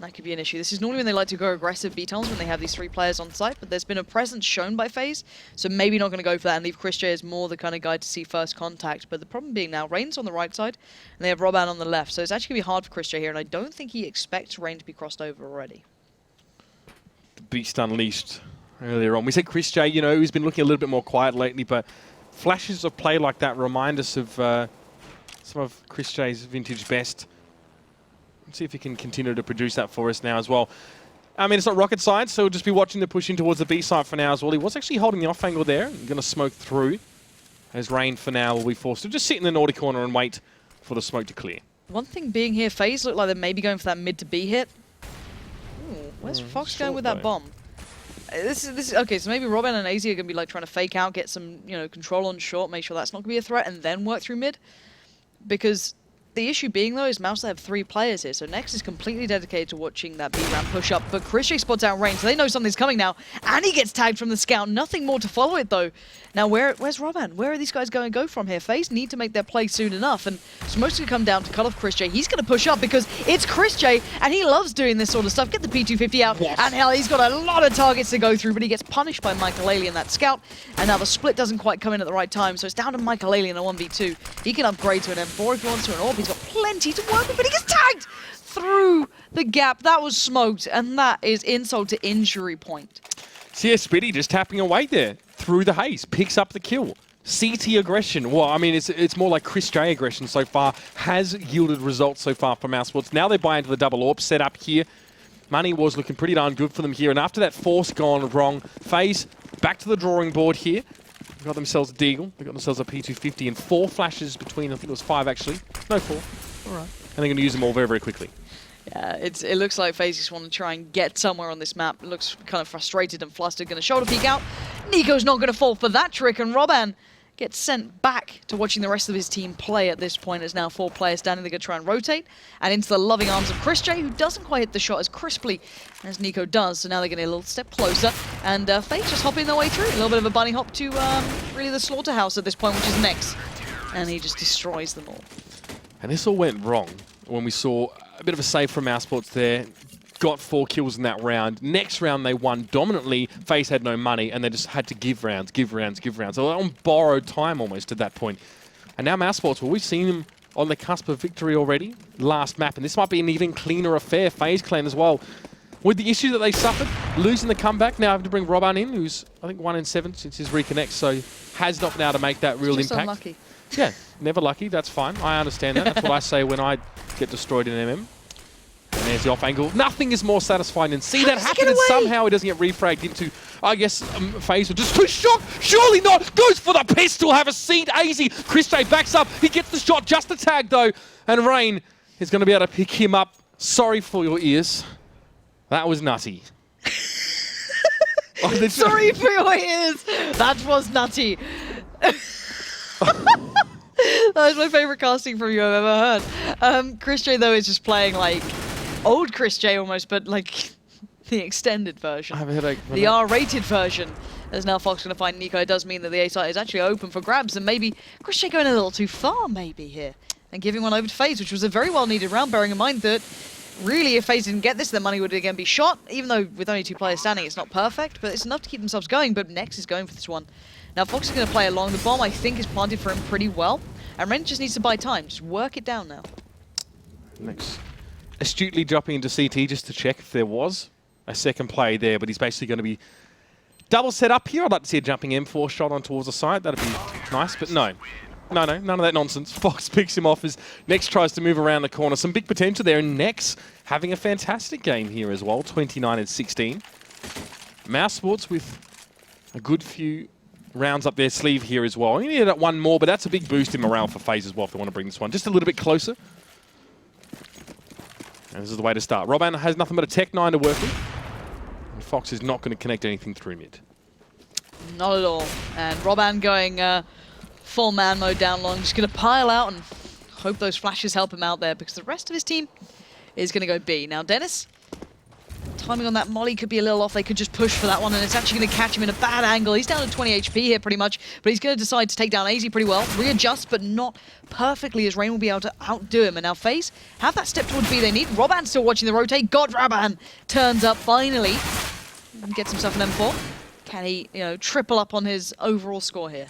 That could be an issue. This is normally when they like to go aggressive B-tunnels when they have these 3 players on site, but there's been a presence shown by FaZe, so maybe not going to go for that and leave Chrisjay as more the kind of guy to see first contact. But the problem being now, Rain's on the right side, and they have Roban on the left, so it's actually going to be hard for Chrisjay here, and I don't think he expects Rain to be crossed over already. The beast unleashed earlier on. We said Chrisjay, you know, he's been looking a little bit more quiet lately, but flashes of play like that remind us of some of Chrisjay's vintage best. Let's see if he can continue to produce that for us now as well. I mean, it's not rocket science, so we'll just be watching the push in towards the B side for now as well. He was actually holding the off angle there. Going to smoke through. As Rain for now will be forced to just sit in the naughty corner and wait for the smoke to clear. One thing being here, FaZe look like they're maybe going for that mid to B hit. Ooh, where's Fox going with that bomb? This is okay. So maybe Roban and AZ are going to be like trying to fake out, get some control on short, make sure that's not going to be a threat, and then work through mid. Because the issue being, though, is Mouse have 3 players here, so Next is completely dedicated to watching that B-ramp push up, but Chrisjay spots out Rain, so they know something's coming now, and he gets tagged from the scout. Nothing more to follow it, though. Now, where's Roban? Where are these guys going to go from here? FaZe need to make their play soon enough, and it's mostly come down to cut off Chrisjay. He's going to push up because it's Chrisjay, and he loves doing this sort of stuff. Get the P250 out, and hell, he's got a lot of targets to go through, but he gets punished by Michael Ailey and that scout, and now the split doesn't quite come in at the right time, so it's down to Michael Ailey in a 1v2. He can upgrade to an M4 if he wants to, an AWP. He's got plenty to work with, but he gets tagged through the gap. That was smoked, and that is insult to injury point. See, Spitty just tapping away there through the haze, picks up the kill. CT aggression, well, I mean, it's more like Chrisjay aggression so far, has yielded results so far for mousesports. Now they buy into the double AWP setup here. Money was looking pretty darn good for them here, and after that force gone wrong, FaZe back to the drawing board here. got themselves a Deagle. They got themselves a P250 and 4 flashes between, I think it was 5 actually. No, 4. All right. And they're going to use them all very, very quickly. Yeah, it looks like FaZe just want to try and get somewhere on this map. It looks kind of frustrated and flustered. Going to shoulder peek out. Nico's not going to fall for that trick, and Roban gets sent back to watching the rest of his team play at this point. As now 4 players standing. They're going to try and rotate and into the loving arms of chrisJ, who doesn't quite hit the shot as crisply as Nico does. So now they're going to get a little step closer, and FaZe just hopping their way through. A little bit of a bunny hop to really the slaughterhouse at this point, which is next, and he just destroys them all. And this all went wrong when we saw a bit of a save from mousesports there. Got 4 kills in that round. Next round they won dominantly. FaZe had no money and they just had to give rounds. So on borrowed time almost at that point. And now mousesports, well, we've seen them on the cusp of victory already. Last map, and this might be an even cleaner affair. FaZe clan as well. With the issue that they suffered, losing the comeback, now having to bring Roban in, who's I think 1 in 7 since his reconnect, so has not been able to make that real Just impact. unlucky. Yeah, never lucky. That's fine. I understand that. That's what I say when I get destroyed in MM. And there's the off angle. Nothing is more satisfying than see that happen, and somehow he doesn't get refragged into, I guess, FaZe with just 2 shot. Surely not. Goes for the pistol. Have a seat. Easy. chrisJ backs up. He gets the shot. Just a tag, though. And Rain is going to be able to pick him up. Sorry for your ears. That was nutty. Sorry for your ears. That was nutty. That was my favorite casting from you I've ever heard. chrisJ, though, is just playing like old chrisJ almost, but like the extended version. I have a headache. The R-rated version. As now Fox going to find Nico. It does mean that the A site is actually open for grabs, and maybe chrisJ going a little too far maybe here and giving one over to FaZe, which was a very well needed round, bearing in mind that really if FaZe didn't get this, their money would again be shot. Even though with only 2 players standing, it's not perfect, but it's enough to keep themselves going. But Nex is going for this one. Now Fox is going to play along. The bomb, I think, is planted for him pretty well. And Ren just needs to buy time. Just work it down now. Next. Astutely dropping into CT just to check if there was a second play there, but he's basically going to be double set up here. I'd like to see a jumping M4 shot on towards the side. That'd be nice, but no. No, none of that nonsense. Fox picks him off as Nex tries to move around the corner. Some big potential there, and Nex having a fantastic game here as well, 29 and 16. mousesports with a good few rounds up their sleeve here as well. You need that 1 more, but that's a big boost in morale for FaZe as well if they want to bring this one just a little bit closer. And this is the way to start. Roban has nothing but a Tech 9 to work with. And Fox is not going to connect anything through mid. Not at all. And Roban going full man mode down long. Just going to pile out and hope those flashes help him out there, because the rest of his team is going to go B. Now Dennis, timing on that molly could be a little off. They could just push for that one, and it's actually going to catch him in a bad angle. He's down to 20 HP here pretty much, but he's going to decide to take down AZ pretty well. Readjust, but not perfectly, as Rain will be able to outdo him. And now FaZe have that step towards B they need. Roban still watching the rotate. God, Roban turns up finally and gets himself an M4. Can he, triple up on his overall score here?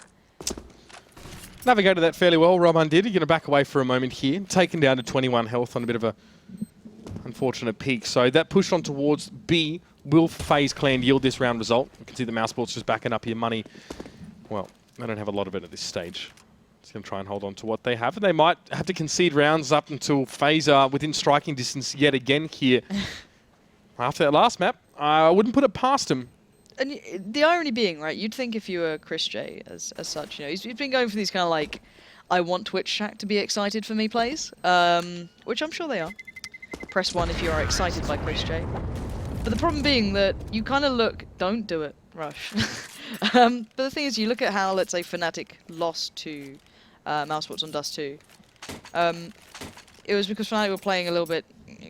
Navigated that fairly well, Roban did. He's going to back away for a moment here. Taken down to 21 health on a bit of a unfortunate peak. So that push on towards B will FaZe clan yield this round result. You can see the mousesports just backing up here. Money, well, they don't have a lot of it at this stage. Just going to try and hold on to what they have. And they might have to concede rounds up until FaZe are within striking distance yet again here. After that last map, I wouldn't put it past him. And the irony being, right, you'd think if you were chrisJ as such, he's been going for these kind of like, I want Twitch chat to be excited for me plays, which I'm sure they are. Press 1 if you are excited by chrisJ. But the problem being that you kind of look, don't do it, Rush. But the thing is, you look at how, let's say, Fnatic lost to mousesports on Dust2. It was because Fnatic were playing a little bit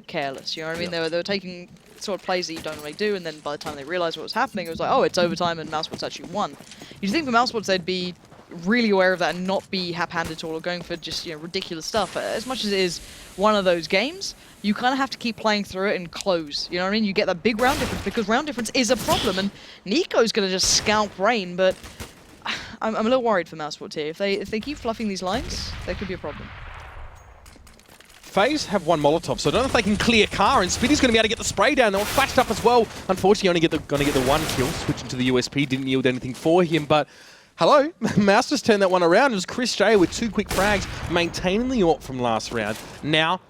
careless, you know what I mean? Yeah. They were taking sort of plays that you don't really do, and then by the time they realized what was happening, it was like, oh, it's overtime and mousesports actually won. You'd think for mousesports they'd be really aware of that and not be hap-handed at all or going for just ridiculous stuff. As much as it is one of those games, you kind of have to keep playing through it and close. You know what I mean? You get that big round difference, because round difference is a problem, and Nico's going to just scalp Rain, but I'm a little worried for mousesports here. If they keep fluffing these lines, there could be a problem. FaZe have 1 Molotov, so I don't know if they can clear car, and Spinny's going to be able to get the spray down. They were flashed up as well. Unfortunately, only going to get the 1 kill. Switching to the USP didn't yield anything for him, but hello, Mouse just turned that one around. It was chrisJ with 2 quick frags, maintaining the AWP from last round. Now,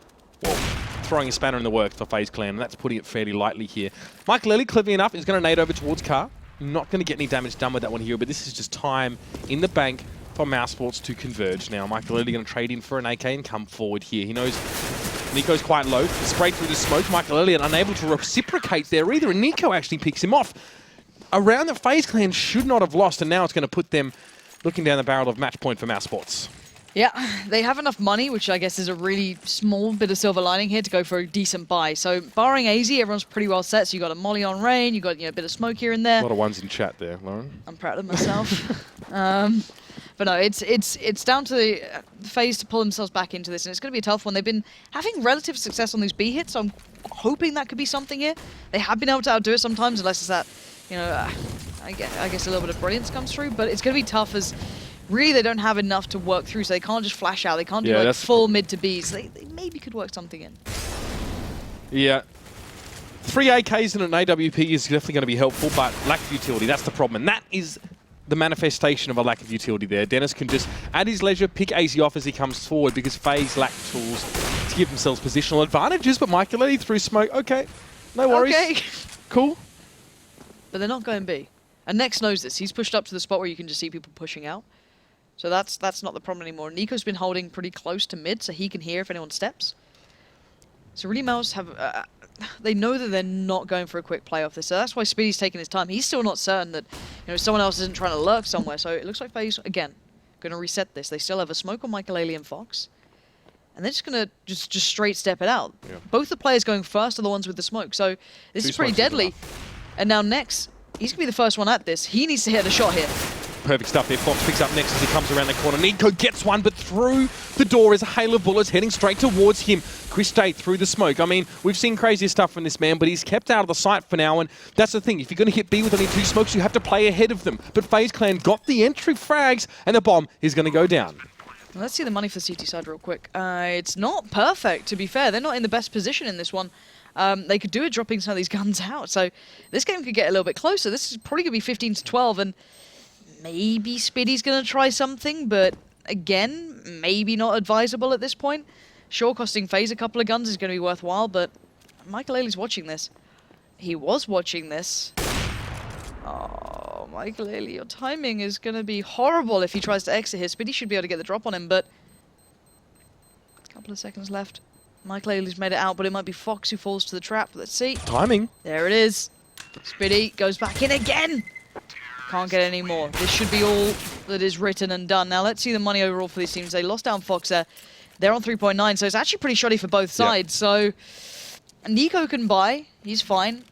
well, throwing a spanner in the works for FaZe clan, and that's putting it fairly lightly here. Mike Lely, cleverly enough, is going to nade over towards car. Not going to get any damage done with that one here, but this is just time in the bank for mousesports to converge. Now, Michael going to trade in for an AK and come forward here. He knows Nico's quite low. Sprayed through the smoke. Michael Elliott unable to reciprocate there either, and Nico actually picks him off. A round that FaZe Clan should not have lost, and now it's going to put them looking down the barrel of match point for mousesports. Yeah, they have enough money, which I guess is a really small bit of silver lining here to go for a decent buy. So barring AZ, everyone's pretty well set. So you got a molly on Rain, you got a bit of smoke here and there. A lot of ones in chat there, Lauren. I'm proud of myself. But no, it's down to the FaZe to pull themselves back into this, and it's going to be a tough one. They've been having relative success on these B hits, so I'm hoping that could be something here. They have been able to outdo it sometimes, unless it's that, I guess a little bit of brilliance comes through. But it's going to be tough as really they don't have enough to work through, so they can't just flash out. They can't do like full mid to Bs. They maybe could work something in. Yeah. 3 AKs and an AWP is definitely going to be helpful, but lack of utility, that's the problem. And that is the manifestation of a lack of utility there. Dennis can just, at his leisure, pick AZ off as he comes forward because FaZe lack tools to give themselves positional advantages, but Michael Eddie through smoke, okay, no worries. Okay. Cool. But they're not going B. And Nex knows this. He's pushed up to the spot where you can just see people pushing out. So that's not the problem anymore. Nico's been holding pretty close to mid, so he can hear if anyone steps. So really, Mouse have they know that they're not going for a quick play off this. So that's why Speedy's taking his time. He's still not certain that someone else isn't trying to lurk somewhere. So it looks like FaZe again going to reset this. They still have a smoke on Michael and Fox, and they're just going to just straight step it out. Yeah. Both the players going first are the ones with the smoke. So this is pretty deadly. And now Nex, he's going to be the first one at this. He needs to hit a shot here. Perfect stuff there. Fox picks up next as he comes around the corner. Nico gets one, but through the door is a hail of bullets heading straight towards him. Chris Tate through the smoke. I mean, we've seen crazier stuff from this man, but he's kept out of the sight for now, and that's the thing. If you're going to hit B with only 2 smokes, you have to play ahead of them. But FaZe Clan got the entry frags, and the bomb is going to go down. Let's see the money for CT side real quick. It's not perfect, to be fair. They're not in the best position in this one. They could do it dropping some of these guns out, so this game could get a little bit closer. This is probably going to be 15 to 12, and maybe Spiddy's going to try something, but again, maybe not advisable at this point. Sure, costing FaZe a couple of guns is going to be worthwhile, but Michael Ailey's watching this. He was watching this. Oh, Michael Ailey, your timing is going to be horrible if he tries to exit here. Spiddy should be able to get the drop on him, but a couple of seconds left. Michael Ailey's made it out, but it might be Fox who falls to the trap. Let's see. Timing. There it is. Spiddy goes back in again. Can't get any more. This should be all that is written and done. Now let's see the money overall for these teams. They lost down Fox there. They're on 3.9, so it's actually pretty shoddy for both sides. So Nico can buy. He's fine.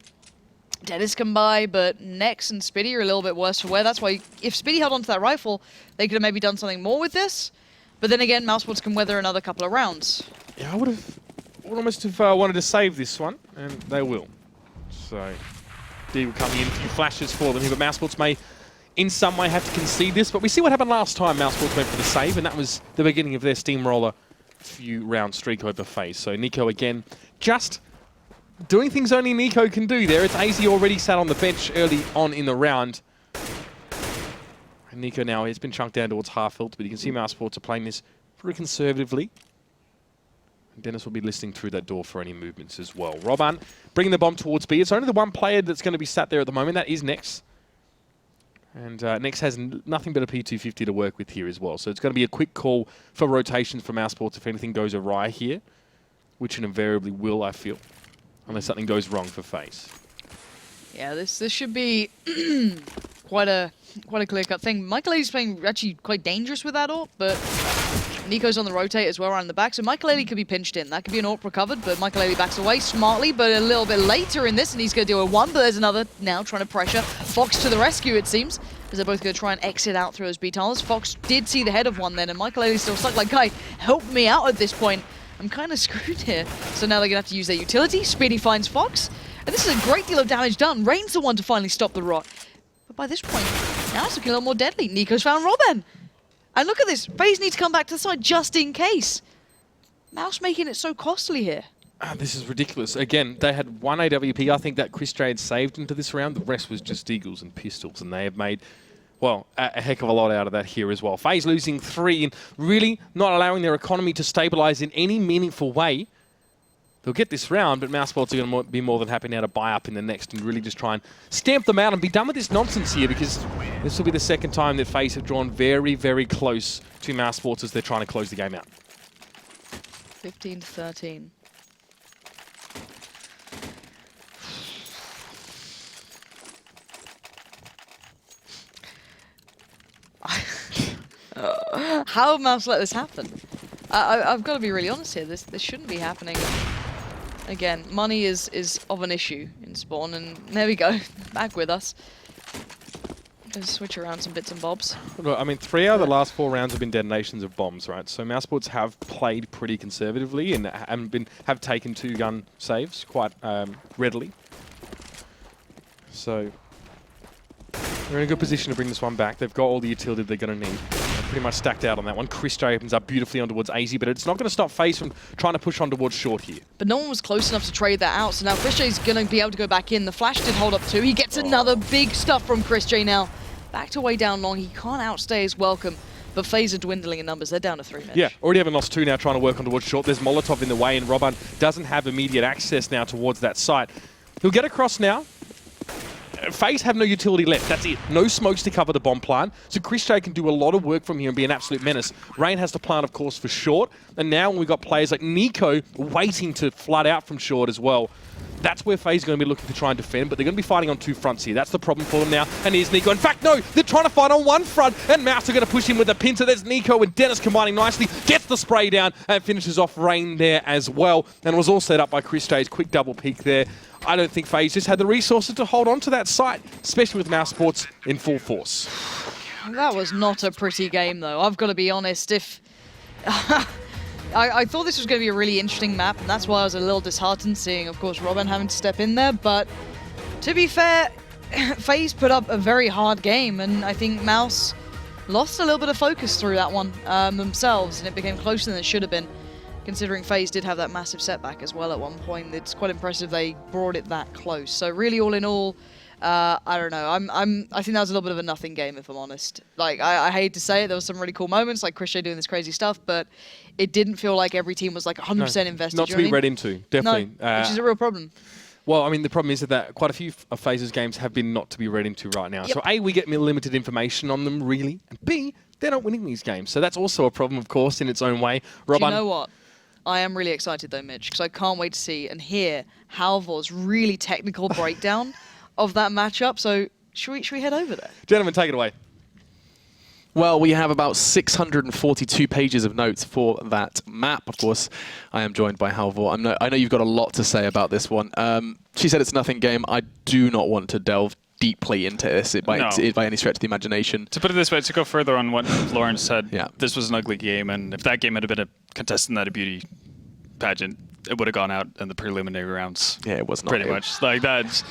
Dennis can buy, but Nex and Spiddy are a little bit worse for wear. That's why if Spiddy held onto that rifle, they could have maybe done something more with this. But then again, mousesports can weather another couple of rounds. Yeah, I would almost have wanted to save this one, and they will. So D will come in, a few flashes for them here, but mousesports may in some way have to concede this, but we see what happened last time mousesports went for the save, and that was the beginning of their steamroller few round streak over FaZe. So Nico again, just doing things only Nico can do there. It's AZ already sat on the bench early on in the round. And Nico now has been chunked down towards half health, but you can see mousesports are playing this pretty conservatively. And Dennis will be listening through that door for any movements as well. Roban bringing the bomb towards B. It's only the one player that's going to be sat there at the moment. That is Nex. And Nex has nothing but a P250 to work with here as well. So it's going to be a quick call for rotations for mousesports if anything goes awry here, which it invariably will, I feel, unless something goes wrong for FaZe. Yeah, this should be quite a clear-cut thing. Michael Ailey's playing actually quite dangerous with that AWP, but Nico's on the rotate as well around the back, so Michael Ailey could be pinched in. That could be an AWP recovered, but Michael Ailey backs away smartly, but a little bit later in this, and he's going to deal with one, but there's another now trying to pressure. Fox to the rescue, it seems, as they're both going to try and exit out through those B tunnels. Fox did see the head of one then, and Michael Ailey's still stuck like, guy, help me out at this point. I'm kind of screwed here. So now they're going to have to use their utility. Speedy finds Fox, and this is a great deal of damage done. Rain's the one to finally stop the rot. But by this point, now it's looking a little more deadly. Nico's found Robin. And look at this. FaZe need to come back to the side just in case. Mouse making it so costly here. This is ridiculous. Again, they had one AWP. I think that Chris J had saved into this round. The rest was just Eagles and pistols, and they have made, well, a heck of a lot out of that here as well. FaZe losing 3 and really not allowing their economy to stabilize in any meaningful way. they'll get this round, but mousesports are going to be more than happy now to buy up in the next and really just try and stamp them out and be done with this nonsense here, because this will be the second time that FaZe have drawn very, very close to mousesports as they're trying to close the game out. 15-13. How have Mouse let this happen? I've got to be really honest here. This shouldn't be happening. Again, money is of an issue in Spawn, and there we go, back with us. Let's switch around some bits and bobs. Look, I mean, 3 out of the last 4 rounds have been detonations of bombs, right? So mousesports have played pretty conservatively and have taken 2-gun saves quite readily. So they're in a good position to bring this one back. They've got all the utility they're going to need. Pretty much stacked out on that one. Chrisjay opens up beautifully on towards AZ, but it's not going to stop FaZe from trying to push on towards short here. But no one was close enough to trade that out, so now Chrisjay's going to be able to go back in. The flash did hold up too. He gets another big stuff from Chrisjay now. Back to way down long. He can't outstay his welcome, but FaZe are dwindling in numbers. They're down to 3 men. Yeah, already having lost 2 now, trying to work on towards short. There's Molotov in the way, and Robban doesn't have immediate access now towards that site. He'll get across now. FaZe have no utility left. That's it. No smokes to cover the bomb plant. So Chrisjay can do a lot of work from here and be an absolute menace. Rain has to plant, of course, for short. And now we've got players like Nico waiting to flood out from short as well. That's where FaZe are going to be looking to try and defend, but they're going to be fighting on 2 fronts here. That's the problem for them now. And here's Nico. In fact, no, they're trying to fight on 1 front, and Mouse are going to push in with a pincer. There's Nico and Dennis combining nicely, gets the spray down, and finishes off Rain there as well. And it was all set up by Chrisjay's quick double peek there. I don't think FaZe just had the resources to hold on to that site, especially with mousesports in full force. That was not a pretty game, though. I've got to be honest. If I thought this was going to be a really interesting map, and that's why I was a little disheartened seeing, of course, Robban having to step in there. But to be fair, FaZe put up a very hard game, and I think Mouse lost a little bit of focus through that one themselves, and it became closer than it should have been, considering FaZe did have that massive setback as well at one point. It's quite impressive they brought it that close. So really, all in all, I don't know. I think that was a little bit of a nothing game, if I'm honest. Like, I hate to say it, there was some really cool moments, like Chrisjay doing this crazy stuff, but it didn't feel like every team was like 100% invested. Not to be read into, definitely. No, which is a real problem. Well, I mean, the problem is that quite a few of FaZe's games have been not to be read into right now. Yep. So A, we get limited information on them, really, and B, they're not winning these games. So that's also a problem, of course, in its own way. Robban, do you know what? I am really excited, though, Mitch, because I can't wait to see and hear Halvor's really technical breakdown of that matchup. So should we head over there? Gentlemen, take it away. Well, we have about 642 pages of notes for that map. Of course, I am joined by Halvor. I know you've got a lot to say about this one. She said it's a nothing game. I do not want to delve deeply into this by any stretch of the imagination. To put it this way, to go further on what Lauren said, yeah. This was an ugly game, and if that game had been a contestant in that a beauty pageant, it would have gone out in the preliminary rounds. Yeah, it was not pretty good. much like that.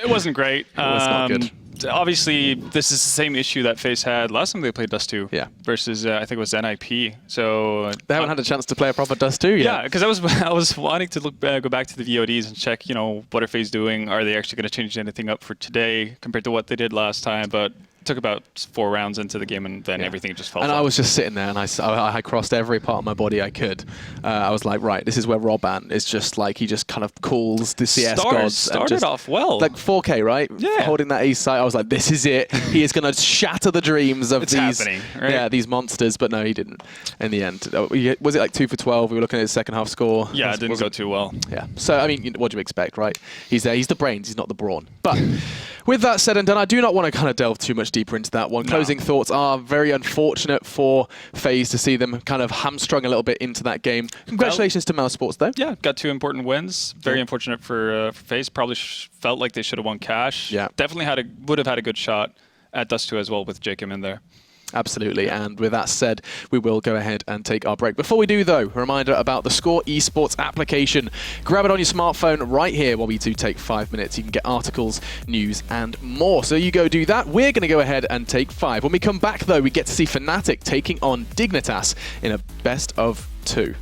It wasn't great. It was not good. Obviously, this is the same issue that FaZe had last time they played Dust2 versus, I think it was NIP. So they haven't had a chance to play a proper Dust2 yet. Yeah, because I was wanting to go back to the VODs and check, what are FaZe doing? Are they actually going to change anything up for today compared to what they did last time? But it took about 4 rounds into the game, and then everything just fell. And I was just sitting there, and I crossed every part of my body I could. I was like, right, this is where Robban is just like, he just kind of calls the CS gods. Started off well. Like 4K, right? Yeah. Holding that ace sight, I was like, this is it. He is going to shatter the dreams of these monsters. But no, he didn't in the end. Was it like 2 for 12? We were looking at his second half score. Yeah, it didn't go too well. Yeah. So, I mean, what do you expect, right? He's there. He's the brains. He's not the brawn. But with that said and done, I do not want to kind of delve too much deeper into that one. No. Closing thoughts are very unfortunate for FaZe to see them kind of hamstrung a little bit into that game. Congratulations to mousesports, though. Yeah, got 2 important wins. Very unfortunate for FaZe. Probably felt like they should have won cash. Yeah. Definitely would have had a good shot at Dust2 as well with Jacob in there. Absolutely, and with that said, we will go ahead and take our break. Before we do, though, a reminder about the Score Esports application. Grab it on your smartphone right here while we do take 5 minutes. You can get articles, news, and more. So you go do that. We're going to go ahead and take 5. When we come back, though, we get to see Fnatic taking on Dignitas in a best of 2.